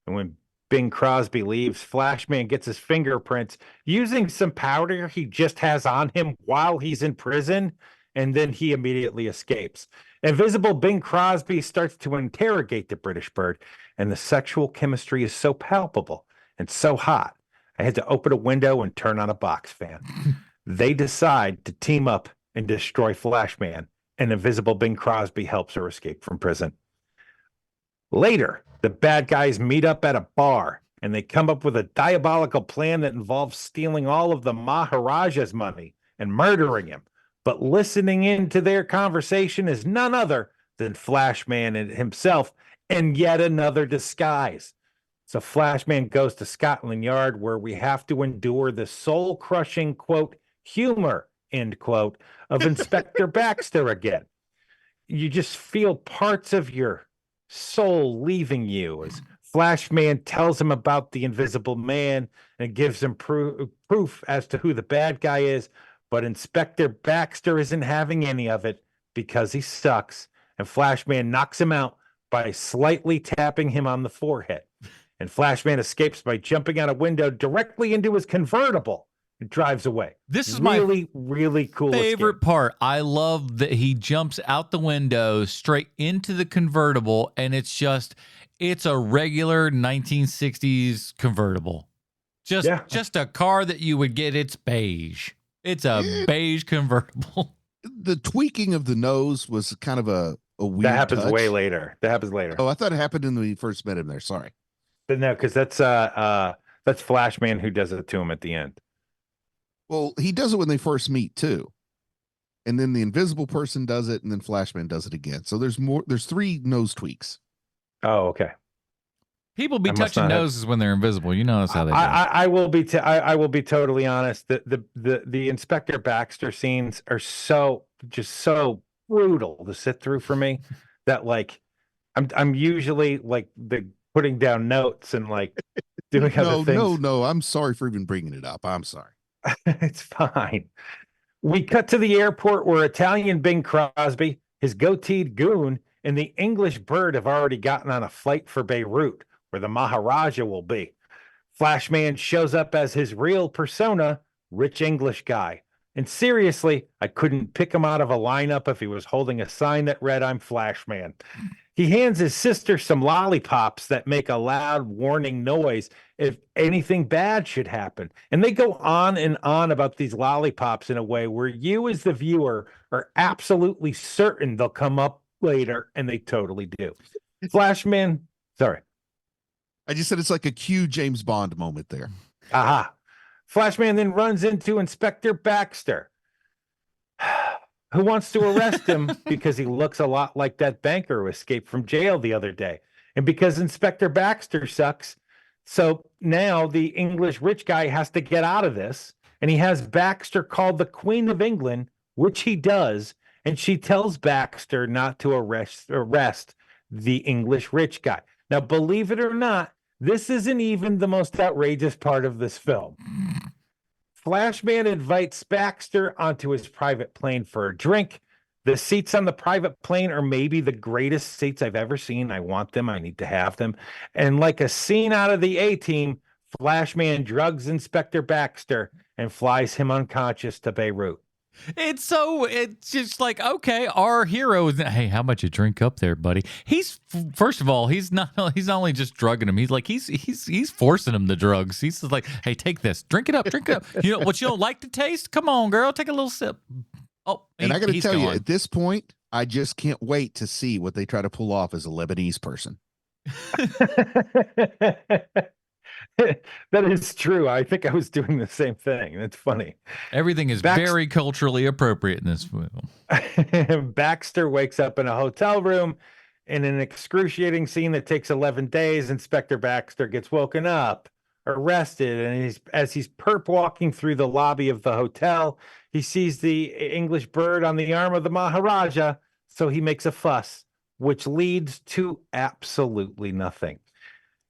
And when Bing Crosby leaves, Flashman gets his fingerprints using some powder he just has on him while he's in prison. And then he immediately escapes. Invisible Bing Crosby starts to interrogate the British bird. And the sexual chemistry is so palpable and so hot, I had to open a window and turn on a box fan. They decide to team up and destroy Flashman, and Invisible Bing Crosby helps her escape from prison. Later, the bad guys meet up at a bar, and they come up with a diabolical plan that involves stealing all of the Maharaja's money and murdering him. But listening into their conversation is none other than Flashman himself, and yet another disguise. So Flashman goes to Scotland Yard, where we have to endure the soul-crushing, quote, humor, end quote, of Inspector Baxter again. You just feel parts of your soul leaving you as Flashman tells him about the Invisible Man and gives him proof as to who the bad guy is. But Inspector Baxter isn't having any of it because he sucks, and Flashman knocks him out by slightly tapping him on the forehead. And Flashman escapes by jumping out a window directly into his convertible and drives away. This is really, really cool favorite escape. part. I love that he jumps out the window straight into the convertible, and it's a regular 1960s convertible. Just a car that you would get. It's beige. It's a beige convertible. The tweaking of the nose was kind of a weird That happens touch. way later. That happens later. Oh, I thought it happened when we first met him there. Sorry. But no, because that's Flashman who does it to him at the end. Well, he does it when they first meet too. And then the invisible person does it, and then Flashman does it again. So there's 3 nose tweaks. Oh, okay. People be touching noses when they're invisible. You know that's how they do it. I will be totally honest. The Inspector Baxter scenes are so brutal to sit through for me that like I'm usually like putting down notes and like doing other things. No, I'm sorry for even bringing it up. I'm sorry. It's fine. We cut to the airport where Italian Bing Crosby, his goateed goon, and the English bird have already gotten on a flight for Beirut, where the Maharaja will be. Flashman shows up as his real persona, rich English guy. And seriously, I couldn't pick him out of a lineup if he was holding a sign that read, "I'm Flashman." He hands his sister some lollipops that make a loud warning noise if anything bad should happen. And they go on and on about these lollipops in a way where you as the viewer are absolutely certain they'll come up later, and they totally do. Flashman, sorry. I just said it's like a cue James Bond moment there. Aha. Flashman then runs into Inspector Baxter, who wants to arrest him because he looks a lot like that banker who escaped from jail the other day. And because Inspector Baxter sucks, so now the English rich guy has to get out of this, and he has Baxter called the Queen of England, which he does, and she tells Baxter not to arrest the English rich guy. Now, believe it or not, this isn't even the most outrageous part of this film. Flashman invites Baxter onto his private plane for a drink. The seats on the private plane are maybe the greatest seats I've ever seen. I want them. I need to have them. And like a scene out of the A-Team, Flashman drugs Inspector Baxter and flies him unconscious to Beirut. It's just like, okay, our hero is, hey, how much you drink up there, buddy? First of all, he's not only just drugging him, he's forcing him the drugs. He's just like, hey, take this, drink it up. You know what you don't like to taste? Come on, girl, take a little sip. Oh, and I got to tell you, at this point, I just can't wait to see what they try to pull off as a Lebanese person. That is true. I think I was doing the same thing. That's funny. Everything is very culturally appropriate in this film. Baxter wakes up in a hotel room in an excruciating scene that takes 11 days. Inspector Baxter gets woken up, arrested, and as he's perp walking through the lobby of the hotel, he sees the English bird on the arm of the Maharaja, so he makes a fuss, which leads to absolutely nothing.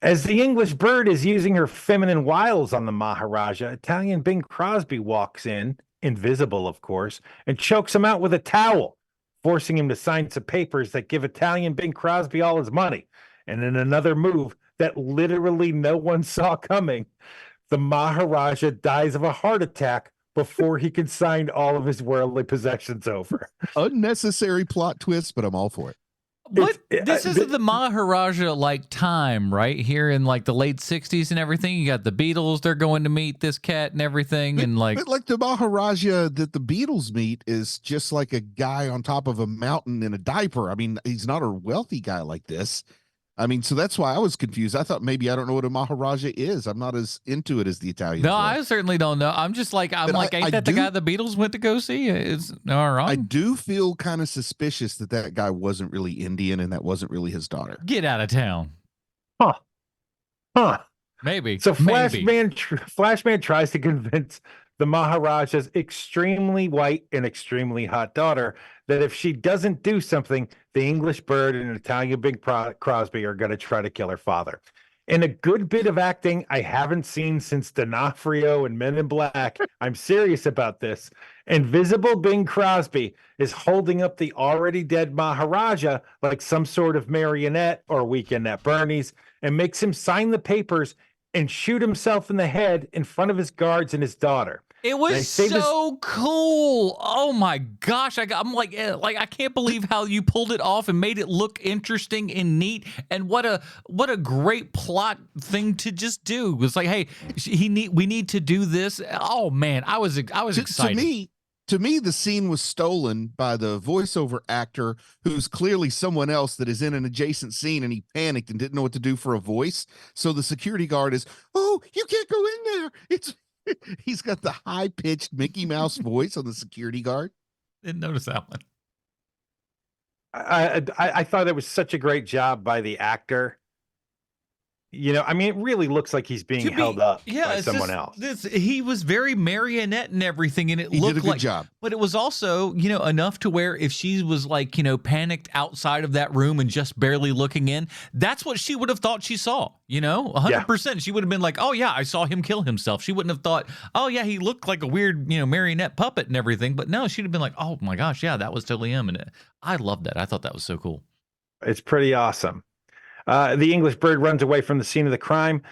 As the English bird is using her feminine wiles on the Maharaja, Italian Bing Crosby walks in, invisible, of course, and chokes him out with a towel, forcing him to sign some papers that give Italian Bing Crosby all his money. And in another move that literally no one saw coming, the Maharaja dies of a heart attack before he can sign all of his worldly possessions over. Unnecessary plot twist, but I'm all for it. This is the Maharaja like time, right? Here in like the late 60s and everything. You got the Beatles, they're going to meet this cat and everything. And like the Maharaja that the Beatles meet is just like a guy on top of a mountain in a diaper. I mean, he's not a wealthy guy like this. I mean, so that's why I was confused. I thought maybe I don't know what a Maharaja is. I'm not as into it as the Italians. No, I certainly don't know. I'm just like, ain't that the guy the Beatles went to go see? It's all right. I do feel kind of suspicious that guy wasn't really Indian and that wasn't really his daughter. Get out of town. Huh. Maybe. So Flashman tries to convince the Maharaja's extremely white and extremely hot daughter that if she doesn't do something, the English bird and Italian Bing Crosby are going to try to kill her father. In a good bit of acting I haven't seen since D'Onofrio and Men in Black, I'm serious about this. Invisible Bing Crosby is holding up the already dead Maharaja like some sort of marionette or Weekend at Bernie's and makes him sign the papers and shoot himself in the head in front of his guards and his daughter. It was so cool. Oh my gosh. I'm like, I can't believe how you pulled it off and made it look interesting and neat. And what a great plot thing to just do. It was like, hey, we need to do this. Oh man, I was excited. To me, the scene was stolen by the voiceover actor who's clearly someone else that is in an adjacent scene, and he panicked and didn't know what to do for a voice. So the security guard is, "Oh, you can't go in there." He's got the high-pitched Mickey Mouse voice on the security guard. Didn't notice that one. I thought it was such a great job by the actor. You know, I mean, it really looks like he's being held up by someone else. He was very marionette and everything, and he looked did a good job. But it was also, enough to where if she was like, panicked outside of that room and just barely looking in, that's what she would have thought she saw. 100%. She would have been like, "Oh yeah, I saw him kill himself." She wouldn't have thought, "Oh yeah, he looked like a weird, marionette puppet and everything." But no, she'd have been like, "Oh my gosh, yeah, that was totally him." And I loved that. I thought that was so cool. It's pretty awesome. The English bird runs away from the scene of the crime.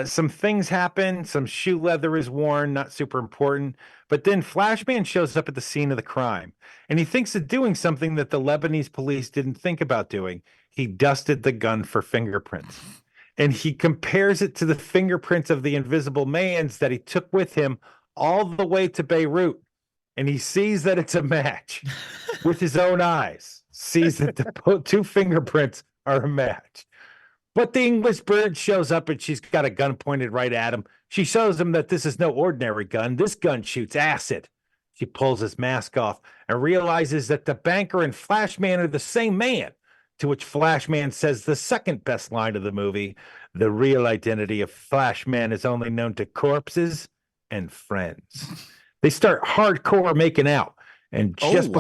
Some things happen. Some shoe leather is worn, not super important. But then Flashman shows up at the scene of the crime, and he thinks of doing something that the Lebanese police didn't think about doing. He dusted the gun for fingerprints, and he compares it to the fingerprints of the Invisible Man's that he took with him all the way to Beirut. And he sees that it's a match with his own eyes, sees that the two fingerprints are a match. But the English bird shows up and she's got a gun pointed right at him. She shows him that this is no ordinary gun. This gun shoots acid. She pulls his mask off and realizes that the banker and Flashman are the same man, to which Flashman says the second best line of the movie: "The real identity of Flashman is only known to corpses and friends." They start hardcore making out. And just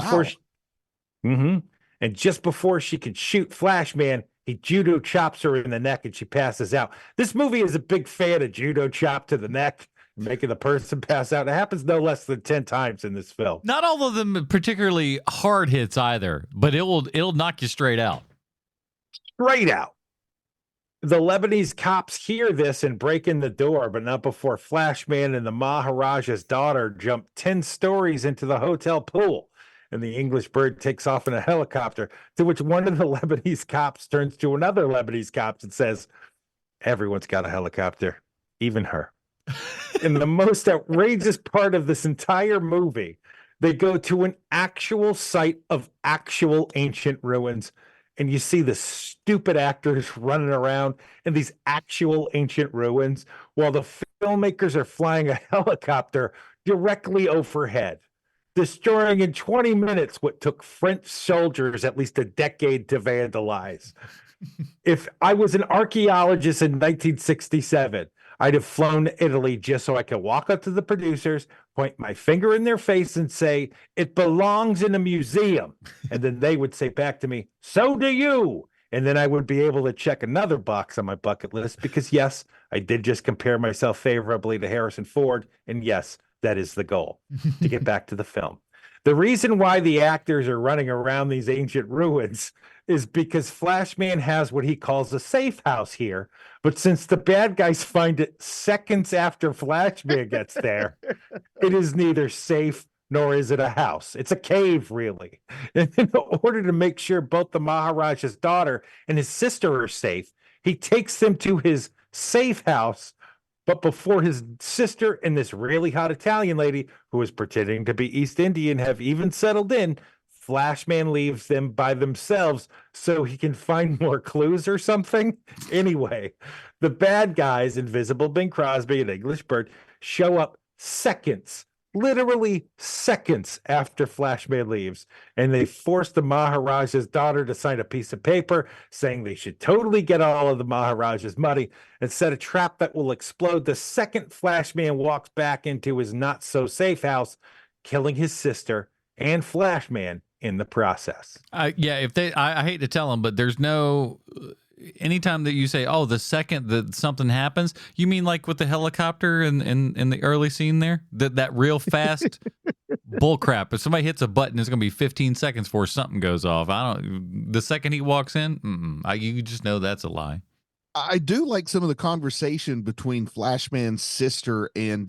before she could shoot Flashman, he judo chops her in the neck and she passes out. This movie is a big fan of judo chop to the neck, making the person pass out. It happens no less than 10 times in this film. Not all of them particularly hard hits either, but it'll knock you straight out. Straight out. The Lebanese cops hear this and break in the door, but not before Flashman and the Maharaja's daughter jump 10 stories into the hotel pool. And the English bird takes off in a helicopter, to which one of the Lebanese cops turns to another Lebanese cop and says, "Everyone's got a helicopter, even her." And the most outrageous part of this entire movie, they go to an actual site of actual ancient ruins, and you see the stupid actors running around in these actual ancient ruins while the filmmakers are flying a helicopter directly overhead, destroying in 20 minutes what took French soldiers at least a decade to vandalize. If I was an archaeologist in 1967, I'd have flown to Italy just so I could walk up to the producers, point my finger in their face, and say, "It belongs in a museum." And then they would say back to me, "So do you." And then I would be able to check another box on my bucket list because, yes, I did just compare myself favorably to Harrison Ford. And yes, that is the goal, to get back to the film. The reason why the actors are running around these ancient ruins is because Flashman has what he calls a safe house here. But since the bad guys find it seconds after Flashman gets there, it is neither safe nor is it a house. It's a cave, really. And in order to make sure both the Maharaja's daughter and his sister are safe, he takes them to his safe house. But before his sister and this really hot Italian lady, who is pretending to be East Indian, have even settled in, Flashman leaves them by themselves so he can find more clues or something. Anyway, the bad guys, Invisible Bing Crosby and English Bird, show up seconds, literally seconds after Flashman leaves, and they force the Maharaja's daughter to sign a piece of paper saying they should totally get all of the Maharaja's money and set a trap that will explode the second Flashman walks back into his not-so-safe house, killing his sister and Flashman in the process. Yeah, if they, I hate to tell them, but there's no. Anytime that you say, "Oh, the second that something happens," you mean like with the helicopter in the early scene there, that real fast bull crap. If somebody hits a button, it's gonna be 15 seconds before something goes off. The second he walks in, you just know that's a lie. I do like some of the conversation between Flashman's sister and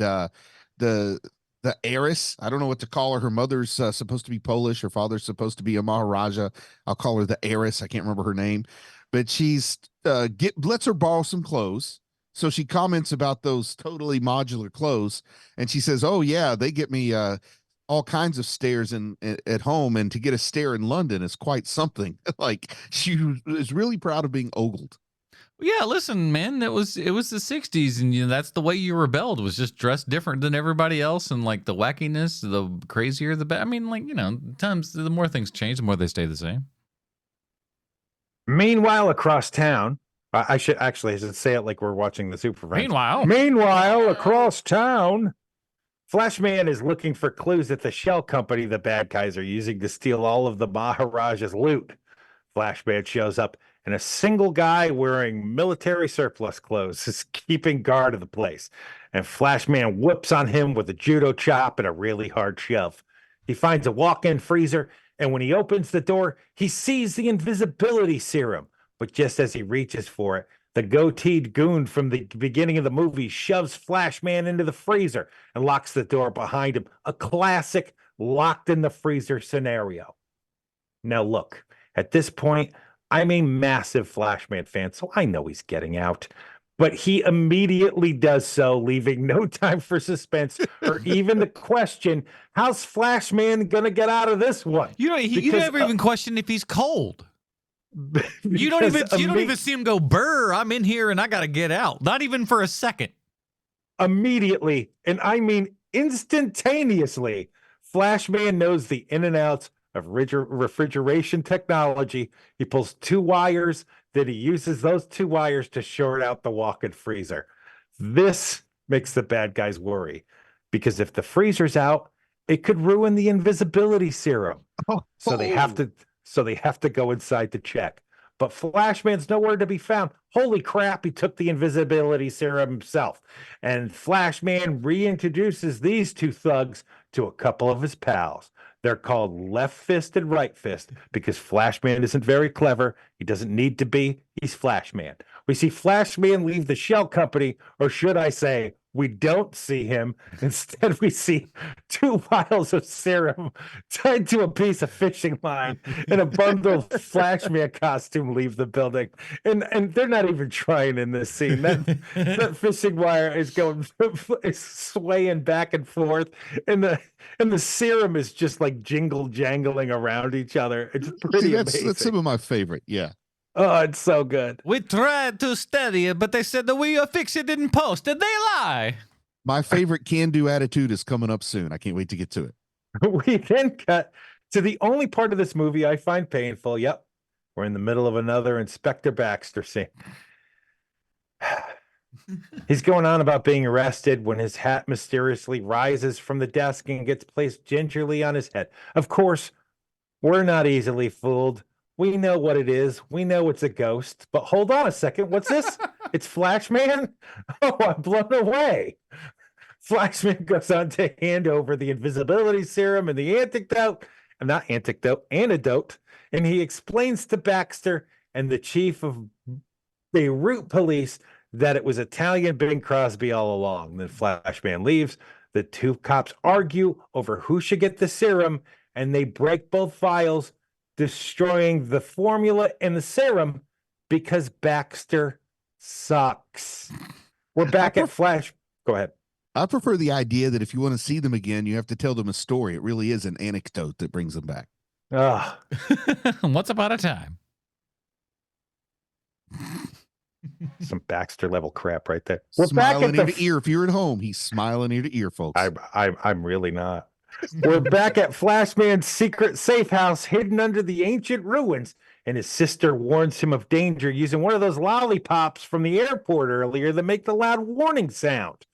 the heiress. I don't know what to call her. Her mother's supposed to be Polish. Her father's supposed to be a Maharaja. I'll call her the heiress. I can't remember her name, but she's lets her borrow some clothes. So she comments about those totally modular clothes, and she says, "Oh yeah, they get me all kinds of stairs at home, and to get a stair in London is quite something." Like she is really proud of being ogled. Yeah, listen, man, it was the 60s, and that's the way you rebelled, was just dressed different than everybody else, and like the wackiness, the crazier the better. I mean, like, times the more things change, the more they stay the same. Meanwhile, across town, I should say it like we're watching the Super Friends. Meanwhile, across town, Flashman is looking for clues at the shell company the bad guys are using to steal all of the Maharaja's loot. Flashman shows up, and a single guy wearing military surplus clothes is keeping guard of the place. And Flashman whoops on him with a judo chop and a really hard shove. He finds a walk-in freezer, and when he opens the door, he sees the invisibility serum. But just as he reaches for it, the goateed goon from the beginning of the movie shoves Flashman into the freezer and locks the door behind him. A classic locked in the freezer scenario. Now look, at this point, I'm a massive Flashman fan, so I know he's getting out. But he immediately does so, leaving no time for suspense or even the question, how's Flashman going to get out of this one? You never even question if he's cold. You don't even see him go, "Brr, I'm in here and I got to get out." Not even for a second. Immediately, and I mean instantaneously, Flashman knows the in and outs of refrigeration technology. He pulls two wires, then he uses those two wires to short out the walk-in freezer. This makes the bad guys worry, because if the freezer's out, it could ruin the invisibility serum. So they have to go inside to check. But Flashman's nowhere to be found. Holy crap, he took the invisibility serum himself. And Flashman reintroduces these two thugs to a couple of his pals. They're called Left Fist and Right Fist because Flashman isn't very clever. He doesn't need to be. He's Flashman. We see Flashman leave the shell company, or should I say, we don't see him. Instead, we see 2 vials of serum tied to a piece of fishing line and a bundle of Flashman costume leave the building. And they're not even trying in this scene. That fishing wire is is swaying back and forth, and the serum is just like jangling around each other. It's pretty amazing. That's some of my favorite. Yeah. Oh, it's so good. We tried to steady it, but they said that we fix it in post. Did they lie? My favorite can-do attitude is coming up soon. I can't wait to get to it. We then cut to the only part of this movie I find painful. Yep. We're in the middle of another Inspector Baxter scene. He's going on about being arrested when his hat mysteriously rises from the desk and gets placed gingerly on his head. Of course, we're not easily fooled. We know what it is. We know it's a ghost. But hold on a second. What's this? It's Flashman? Oh, I'm blown away. Flashman goes on to hand over the invisibility serum and the antidote, and he explains to Baxter and the chief of Beirut police that it was Italian Bing Crosby all along. Then Flashman leaves. The 2 cops argue over who should get the serum, and they break both vials, destroying the formula and the serum because Baxter sucks. We're back at Flash. Go ahead. I prefer the idea that if you want to see them again, you have to tell them a story. It really is an anecdote that brings them back. Once upon a time. Some Baxter level crap right there. We're smiling ear to ear. If you're at home, he's smiling ear to ear, folks. I'm really not. We're back at Flashman's secret safe house hidden under the ancient ruins, and his sister warns him of danger using one of those lollipops from the airport earlier that make the loud warning sound.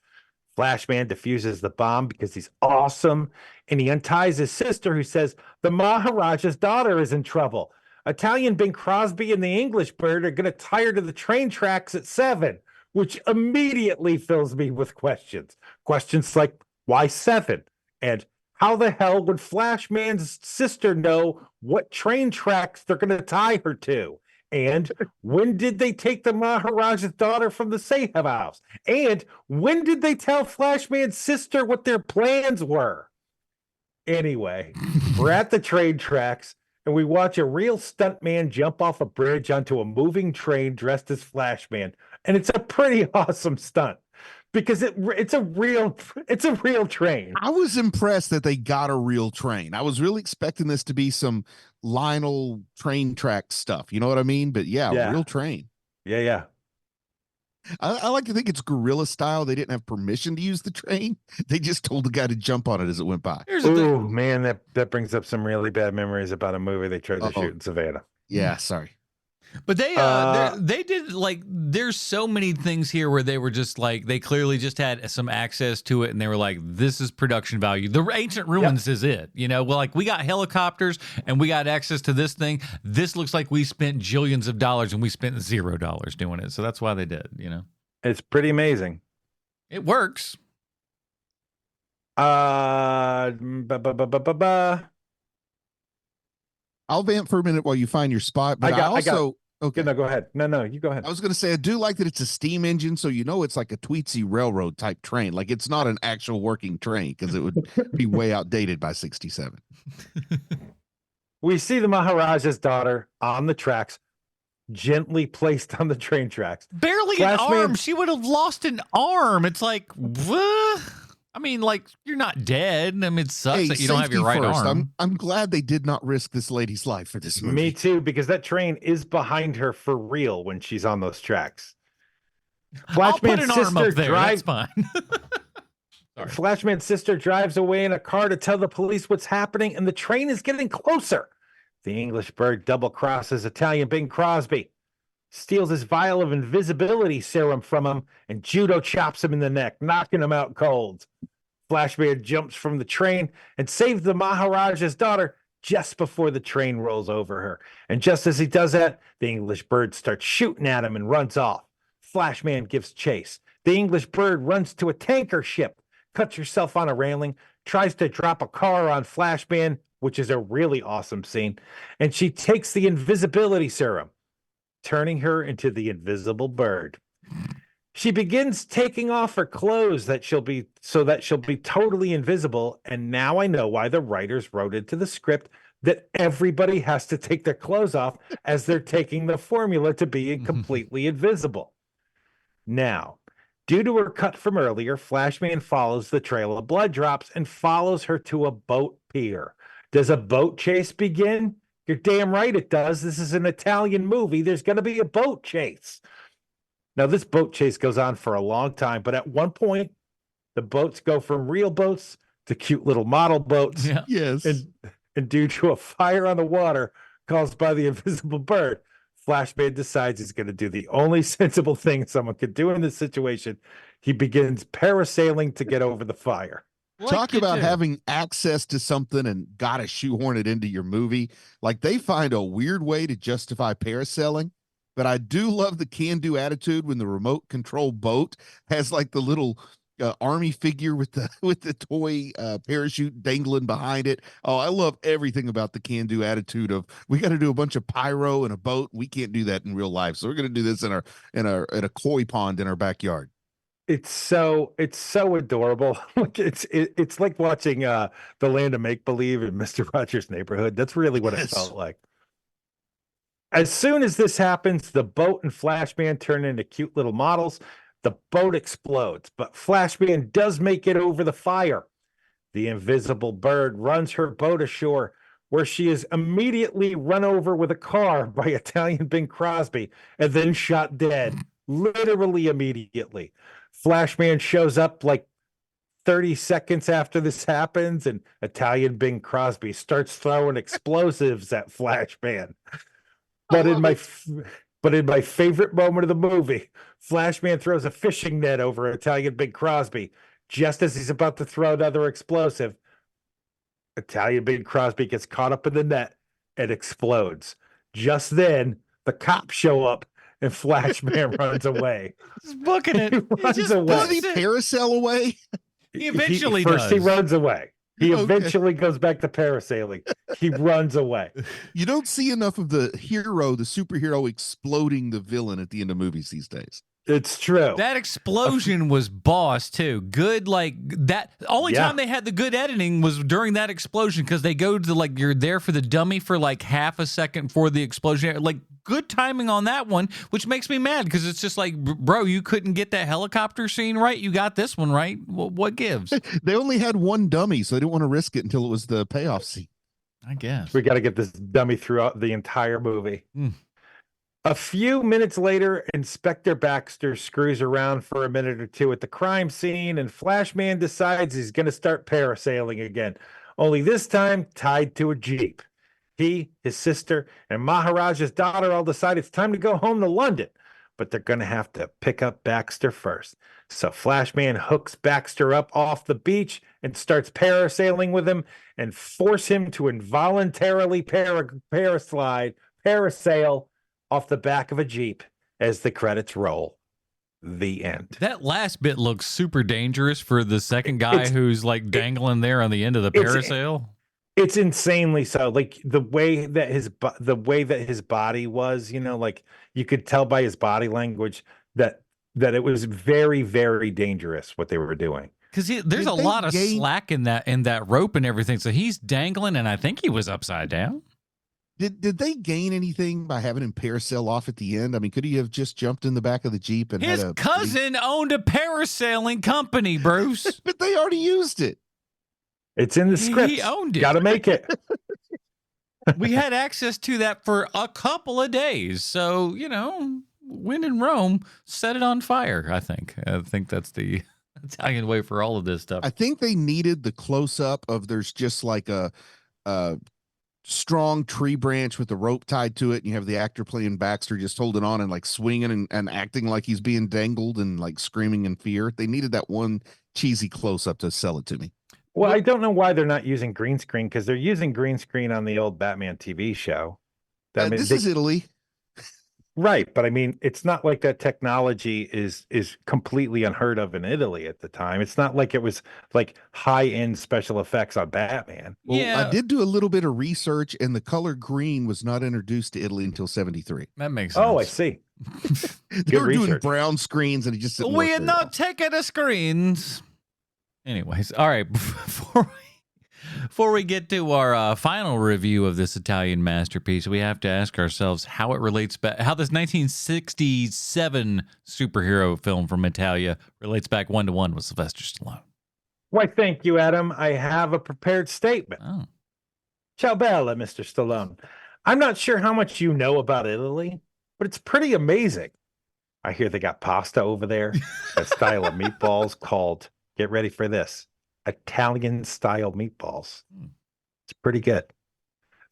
Flashman defuses the bomb because he's awesome, and he unties his sister, who says the Maharaja's daughter is in trouble. Italian Bing Crosby and the English Bird are going to tie her to the train tracks at 7, which immediately fills me with questions. Questions like, why 7? And how the hell would Flashman's sister know what train tracks they're going to tie her to? And when did they take the Maharaja's daughter from the safe house? And when did they tell Flashman's sister what their plans were? Anyway, we're at the train tracks, and we watch a real stuntman jump off a bridge onto a moving train dressed as Flashman. And it's a pretty awesome stunt, because it's a real train. I was impressed that they got a real train. I was really expecting this to be some Lionel train track stuff. You know what I mean? But yeah. Real train. Yeah. I like to think it's guerrilla style. They didn't have permission to use the train. They just told the guy to jump on it as it went by. Oh man, that brings up some really bad memories about a movie they tried to shoot in Savannah. Yeah, sorry. But they did, like, there's so many things here where they were just like, they clearly just had some access to it, and they were like, this is production value. The ancient ruins is it, you know? Well, like, we got helicopters and we got access to this thing. This looks like we spent jillions of dollars and we spent $0 doing it. So that's why they did, you know? It's pretty amazing. It works. I'll vamp for a minute while you find your spot, but okay. No, go ahead. No, you go ahead. I was going to say, I do like that it's a steam engine, so you know it's like a Tweetsie Railroad type train. Like, it's not an actual working train, because it would be way outdated by 67. We see the Maharaja's daughter on the tracks, gently placed on the train tracks. Barely an arm. She would have lost an arm. It's like, what? I mean, like, you're not dead. I mean, it sucks that you don't have your right arm. I'm glad they did not risk this lady's life for this movie. Me too, because that train is behind her for real when she's on those tracks. I'll put an arm up there. That's fine. Flashman's sister drives away in a car to tell the police what's happening, and the train is getting closer. The English Bird double crosses Italian Bing Crosby, steals his vial of invisibility serum from him, and judo chops him in the neck, knocking him out cold. Flashman jumps from the train and saves the Maharaja's daughter just before the train rolls over her. And just as he does that, the English Bird starts shooting at him and runs off. Flashman gives chase. The English Bird runs to a tanker ship, cuts herself on a railing, tries to drop a car on Flashman, which is a really awesome scene, and she takes the invisibility serum, turning her into the invisible bird. She begins taking off her clothes that she'll be totally invisible. And now I know why the writers wrote into the script that everybody has to take their clothes off as they're taking the formula to being completely invisible. Now, due to her cut from earlier, Flashman follows the trail of blood drops and follows her to a boat pier. Does a boat chase begin? You're damn right it does. This is an Italian movie. There's going to be a boat chase. Now, this boat chase goes on for a long time, but at one point, the boats go from real boats to cute little model boats. Yeah. Yes. And due to a fire on the water caused by the invisible bird, Flashman decides he's going to do the only sensible thing someone could do in this situation. He begins parasailing to get over the fire. Talk about having access to something and gotta shoehorn it into your movie. Like, they find a weird way to justify parasailing, but I do love the can-do attitude when the remote control boat has like the little army figure with the toy parachute dangling behind it. Oh, I love everything about the can-do attitude of, we got to do a bunch of pyro in a boat. We can't do that in real life, so we're going to do this in a koi pond in our backyard. It's so adorable. Like it's like watching the Land of Make Believe in Mr. Rogers' Neighborhood. That's really what it felt like. As soon as this happens, the boat and Flashman turn into cute little models. The boat explodes, but Flashman does make it over the fire. The invisible bird runs her boat ashore, where she is immediately run over with a car by Italian Bing Crosby and then shot dead, literally immediately. Flashman shows up like 30 seconds after this happens, and Italian Bing Crosby starts throwing explosives at Flashman. But in my favorite moment of the movie, Flashman throws a fishing net over Italian Bing Crosby. Just as he's about to throw another explosive, Italian Bing Crosby gets caught up in the net and explodes. Just then, the cops show up and Flashman runs away. He's booking it. He runs away. Does he parasail away? He eventually First, does. he runs away. He Okay. eventually goes back to parasailing. He runs away. You don't see enough of the hero, the superhero, exploding the villain at the end of movies these days. It's true. That explosion was boss too. Good, like that. Only Yeah. time they had the good editing was during that explosion, because they go to like, you're there for the dummy for like half a second for the explosion. Like, good timing on that one, which makes me mad because it's just like, bro, you couldn't get that helicopter scene right. You got this one right. What gives? They only had one dummy, so they didn't want to risk it until it was the payoff scene. I guess. We got to get this dummy throughout the entire movie. Mm. A few minutes later, Inspector Baxter screws around for a minute or two at the crime scene, and Flashman decides he's going to start parasailing again, only this time tied to a Jeep. He, his sister, and Maharaja's daughter all decide it's time to go home to London, but they're going to have to pick up Baxter first. So Flashman hooks Baxter up off the beach and starts parasailing with him and force him to involuntarily parasail off the back of a Jeep as the credits roll. The end. That last bit looks super dangerous for the second guy It's- who's like dangling there on the end of the parasail. It's insanely so. Like the way that his body was, like you could tell by his body language that it was very, very dangerous what they were doing. Because there's Did a they lot of gain- slack in that rope and everything. So he's dangling, and I think he was upside down. Did they gain anything by having him parasail off at the end? I mean, could he have just jumped in the back of the Jeep and His had a cousin owned a parasailing company, Bruce. But they already used it. It's in the script. He owned it. Got to make it. We had access to that for a couple of days. So, when in Rome, set it on fire, I think. I think that's the Italian way for all of this stuff. I think they needed the close up of there's just like a strong tree branch with a rope tied to it, and you have the actor playing Baxter just holding on and like swinging and acting like he's being dangled and like screaming in fear. They needed that one cheesy close up to sell it to me. Well, I don't know why they're not using green screen, because they're using green screen on the old Batman TV show. This is Italy. Right, but I mean, it's not like that technology is completely unheard of in Italy at the time. It's not like it was like high-end special effects on Batman. Well, I Yeah, did do a little bit of research, and the color green was not introduced to Italy until 73. that makes Oh, I sense. see. They Good were doing research. brown screens, and it just didn't We work are very not well. taking the screens. Anyways, all right. Before we get to our final review of this Italian masterpiece, we have to ask ourselves how it relates back, how this 1967 superhero film from Italia relates back 1-to-1 with Sylvester Stallone. Why, thank you, Adam. I have a prepared statement. Oh, Ciao bella, Mr. Stallone. I'm not sure how much you know about Italy, but it's pretty amazing. I hear they got pasta over there, a style of meatballs called, get ready for this, Italian style meatballs. It's pretty good.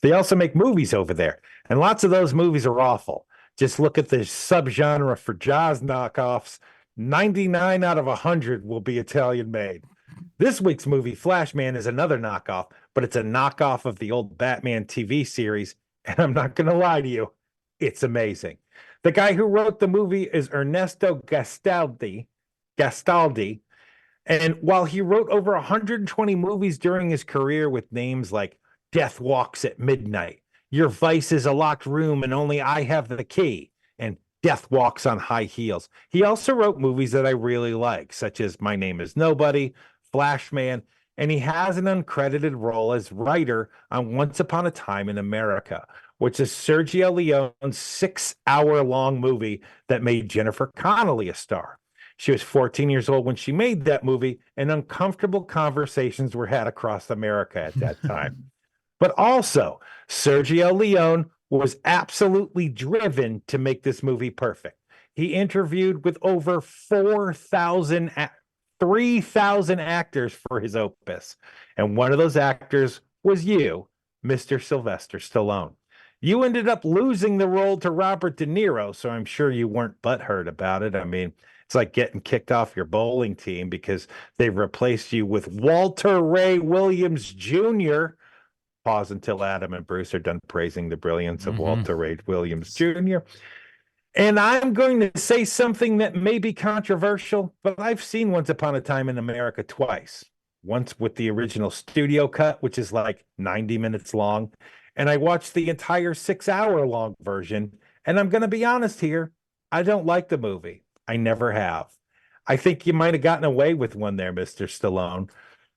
They also make movies over there, and lots of those movies are awful. Just look at the subgenre for jazz knockoffs. 99 out of 100 will be Italian made. This week's movie, Flashman, is another knockoff, but it's a knockoff of the old Batman TV series, and I'm not going to lie to you, it's amazing. The guy who wrote the movie is Ernesto Gastaldi, and while he wrote over 120 movies during his career with names like Death Walks at Midnight, Your Vice is a Locked Room and Only I Have the Key, and Death Walks on High Heels, he also wrote movies that I really like, such as My Name is Nobody, Flashman, and he has an uncredited role as writer on Once Upon a Time in America, which is Sergio Leone's 6-hour-long movie that made Jennifer Connelly a star. She was 14 years old when she made that movie, and uncomfortable conversations were had across America at that time. But also, Sergio Leone was absolutely driven to make this movie perfect. He interviewed with over 3,000 actors for his opus. And one of those actors was you, Mr. Sylvester Stallone. You ended up losing the role to Robert De Niro, so I'm sure you weren't butthurt about it. I mean, it's like getting kicked off your bowling team because they've replaced you with Walter Ray Williams Jr. Pause until Adam and Bruce are done praising the brilliance of Walter Ray Williams Jr. And I'm going to say something that may be controversial, but I've seen Once Upon a Time in America twice. Once with the original studio cut, which is like 90 minutes long, and I watched the entire 6-hour-long version. And I'm going to be honest here, I don't like the movie. I never have. I think you might have gotten away with one there, Mr. Stallone.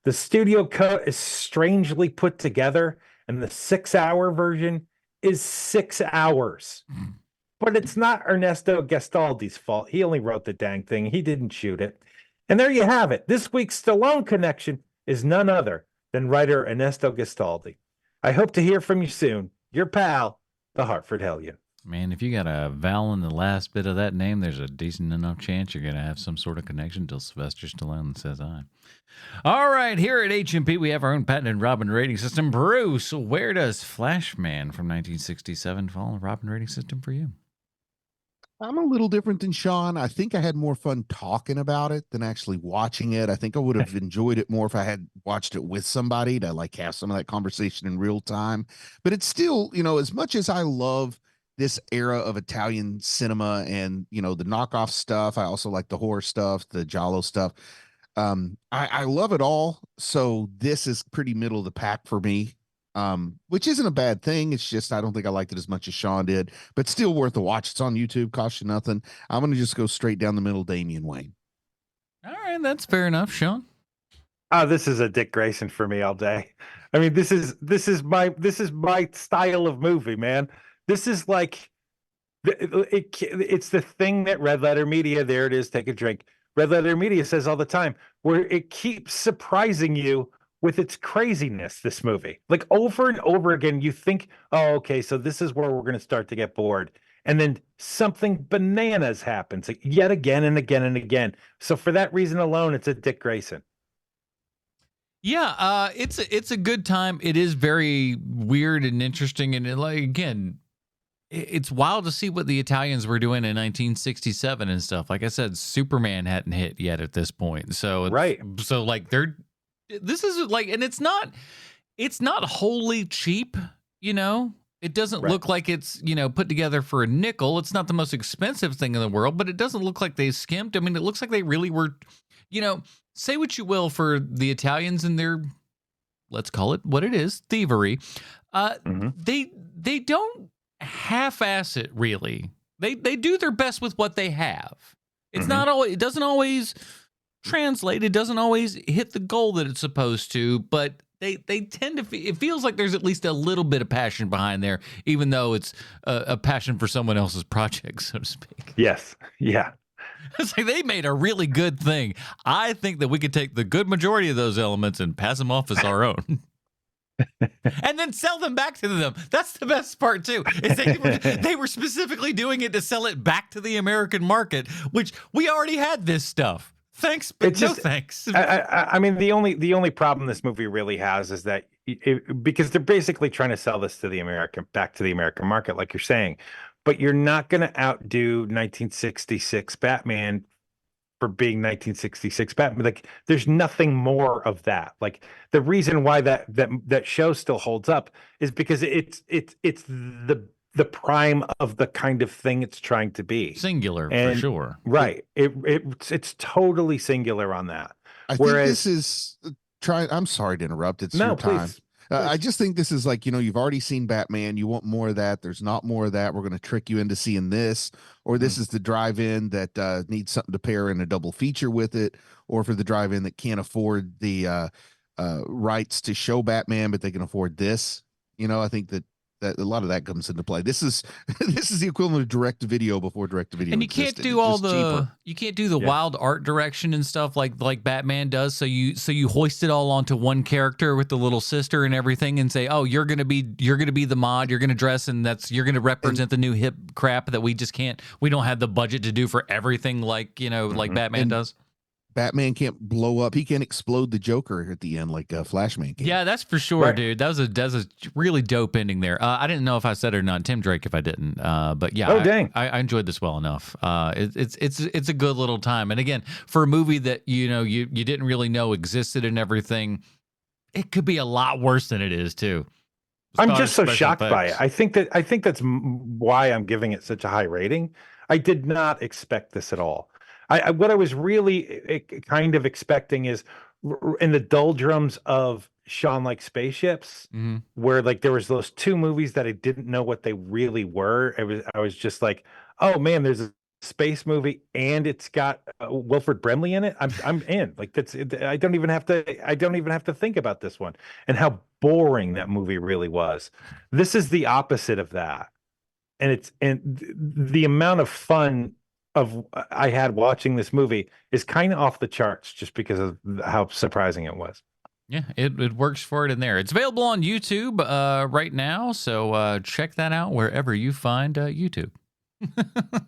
The studio cut is strangely put together, and the 6-hour version is 6 hours. But it's not Ernesto Gastaldi's fault. He only wrote the dang thing. He didn't shoot it. And there you have it. This week's Stallone connection is none other than writer Ernesto Gastaldi. I hope to hear from you soon. Your pal, the Hartford Hellion. man, if you got a vowel in the last bit of that name, there's a decent enough chance you're going to have some sort of connection till Sylvester Stallone says I. All right, here at HMP, we have our own patented Robin rating system. Bruce, where does Flashman from 1967 fall in the Robin rating system for you? I'm a little different than Sean. I think I had more fun talking about it than actually watching it. I think I would have enjoyed it more if I had watched it with somebody to like have some of that conversation in real time. But it's still, as much as I love this era of Italian cinema and, the knockoff stuff, I also like the horror stuff, the Giallo stuff. I love it all. So this is pretty middle of the pack for me. Which isn't a bad thing. It's just I don't think I liked it as much as Sean did, but still worth a watch. It's on YouTube, costs you nothing. I'm gonna just go straight down the middle, Damian Wayne. All right, that's fair enough, Sean. Oh, this is a Dick Grayson for me all day. I mean, this is my style of movie, man. This is like it's the thing that Red Letter Media, there it is, take a drink. Red Letter Media says all the time, where it keeps surprising you with its craziness, this movie. Like over and over again, you think, oh, okay, so this is where we're going to start to get bored. And then something bananas happens yet again and again and again. So for that reason alone, it's a Dick Grayson. Yeah, it's a good time. It is very weird and interesting, and it's wild to see what the Italians were doing in 1967 and stuff. Like I said, Superman hadn't hit yet at this point, so right. So like this is like, and it's not wholly cheap, It doesn't Right. look like it's, put together for a nickel. It's not the most expensive thing in the world, but it doesn't look like they skimped. I mean, it looks like they really were, say what you will for the Italians and their, let's call it what it is, thievery. They don't half-ass it, really. They do their best with what they have. It's not always, it doesn't always translate. It doesn't always hit the goal that it's supposed to, but they tend to, it feels like there's at least a little bit of passion behind there, even though it's a passion for someone else's project, so to speak. Yes. Yeah. It's like they made a really good thing. I think that we could take the good majority of those elements and pass them off as our own. And then sell them back to them. That's the best part too. Is they were specifically doing it to sell it back to the American market, which we already had this stuff. Thanks, but no thanks. I mean, the only problem this movie really has is that because they're basically trying to sell this to back to the American market, like you're saying, but you're not going to outdo 1966 Batman for being 1966 Batman. Like, there's nothing more of that. Like, the reason why that show still holds up is because it's the prime of the kind of thing it's trying to be. Singular, for sure. Right. It's totally singular on that. I think this is I'm sorry to interrupt. It's your time. Please. I just think this is like, you've already seen Batman. You want more of that. There's not more of that. We're going to trick you into seeing this, or this is the drive-in that needs something to pair in a double feature with it, or for the drive-in that can't afford the rights to show Batman, but they can afford this. I think that a lot of that comes into play. This is the equivalent of direct-to-video before direct-to-video. And you can't do the wild art direction and stuff like Batman does. So you hoist it all onto one character with the little sister and everything, and say, oh, you're gonna be the mod. You're gonna dress, and you're gonna represent the new hip crap that we just can't. We don't have the budget to do for everything like like Batman does. Batman can't blow up. He can't explode the Joker at the end like Flashman can. Yeah, that's for sure, dude. That was a really dope ending there. I didn't know if I said it or not, Tim Drake, if I didn't. But yeah, dang. I enjoyed this well enough. It's a good little time. And again, for a movie that you didn't really know existed and everything, it could be a lot worse than it is too. I'm just so shocked by it. I think that's why I'm giving it such a high rating. I did not expect this at all. What I was really kind of expecting is in the doldrums of Shaun like spaceships, where like there was those two movies that I didn't know what they really were. I was just like, oh man, there's a space movie and it's got Wilford Brimley in it. I'm in. Like I don't even have to think about this one and how boring that movie really was. This is the opposite of that, and the amount of fun I had watching this movie is kind of off the charts just because of how surprising it was. Yeah, it works for it in there. It's available on YouTube right now, so check that out wherever you find YouTube.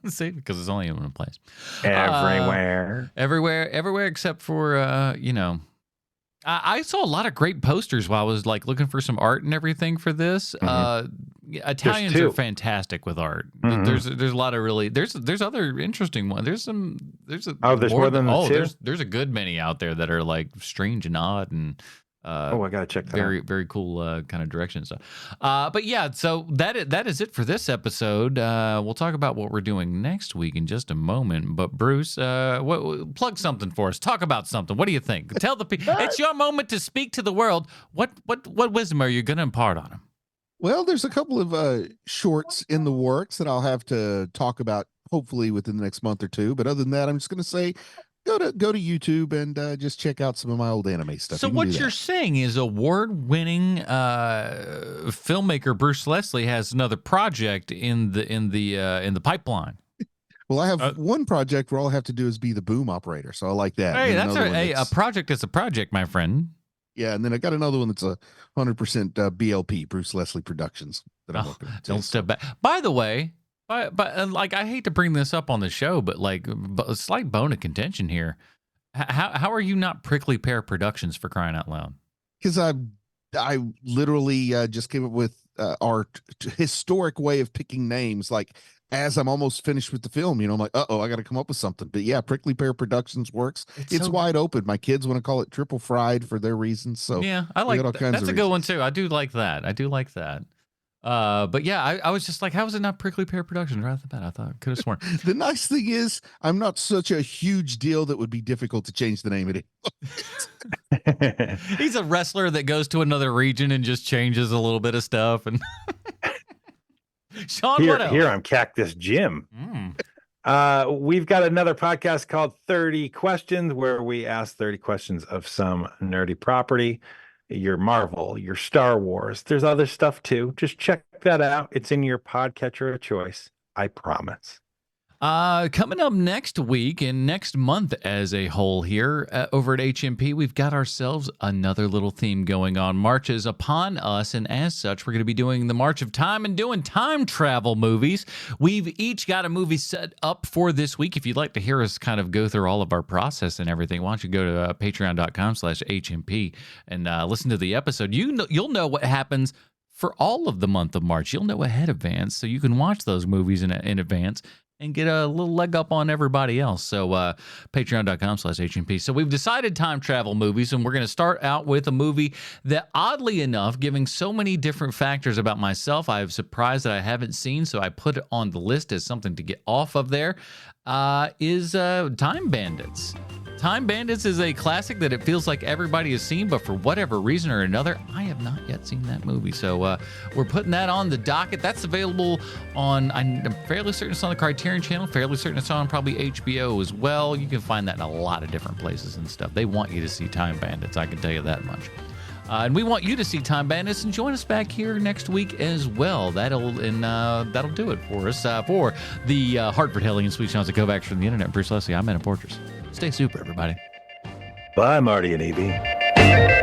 See, because it's only in one place. Everywhere except for I saw a lot of great posters while I was like looking for some art and everything for this. Italians are fantastic with art. There's a lot of really there's other interesting ones. There's more than two? There's a good many out there that are like strange and odd and I gotta check that very out. very cool kind of direction and stuff. But yeah, so that is it for this episode. We'll talk about what we're doing next week in just a moment. But Bruce, plug something for us. Talk about something. What do you think? Tell the people. It's your moment to speak to the world. What wisdom are you going to impart on them? Well, there's a couple of shorts in the works that I'll have to talk about hopefully within the next month or two. But other than that, I'm just going to say go to YouTube and just check out some of my old anime stuff. So what you're saying is award-winning filmmaker Bruce Leslie has another project in the pipeline. Well, I have one project where all I have to do is be the boom operator, so I like that. Hey, a project is a project, my friend. Yeah, and then I got another one that's 100% BLP, Bruce Leslie Productions. That I'm working on. Don't step back. By the way, but like I hate to bring this up on the show, but like a slight bone of contention here. How are you not Prickly Pear Productions, for crying out loud? Because I literally just came up with our historic way of picking names. Like as I'm almost finished with the film, I'm like, I got to come up with something. But yeah, Prickly Pear Productions works. It's wide open. My kids want to call it Triple Fried for their reasons. So yeah, I like that. That's a good one too. I do like that. But yeah, I was just like, how was it not Prickly Pear Productions right off the bat? I thought, could have sworn. The nice thing is, I'm not such a huge deal that would be difficult to change the name of it. He's a wrestler that goes to another region and just changes a little bit of stuff. And Sean, what else? Here I'm Cactus Jim. We've got another podcast called 30 Questions, where we ask 30 questions of some nerdy property. Your Marvel, your Star Wars. There's other stuff too. Just check that out. It's in your podcatcher of choice. I promise. Coming up next week and next month as a whole here over at HMP, we've got ourselves another little theme going on. March is upon us, and as such, we're going to be doing the March of Time and doing time travel movies. We've each got a movie set up for this week. If you'd like to hear us kind of go through all of our process and everything, why don't you go to patreon.com/HMP and listen to the episode. You'll know what happens for all of the month of March. You'll know ahead of advance, so you can watch those movies in advance and get a little leg up on everybody else. So patreon.com/HMP. So we've decided time travel movies, and we're going to start out with a movie that, oddly enough, giving so many different factors about myself, I'm surprised that I haven't seen, so I put it on the list as something to get off of there, is Time Bandits. Time Bandits is a classic that it feels like everybody has seen, but for whatever reason or another, I have not yet seen that movie. So we're putting that on the docket. That's available on, I'm fairly certain it's on the Criterion Channel, fairly certain it's on probably HBO as well. You can find that in a lot of different places and stuff. They want you to see Time Bandits, I can tell you that much. And we want you to see Time Bandits and join us back here next week as well. That'll do it for us. For the Hartford Hellion Sweet Sounds of Kovacs from the internet, Bruce Leslie, I'm Anna Portress. Stay super, everybody. Bye, Marty and Evie.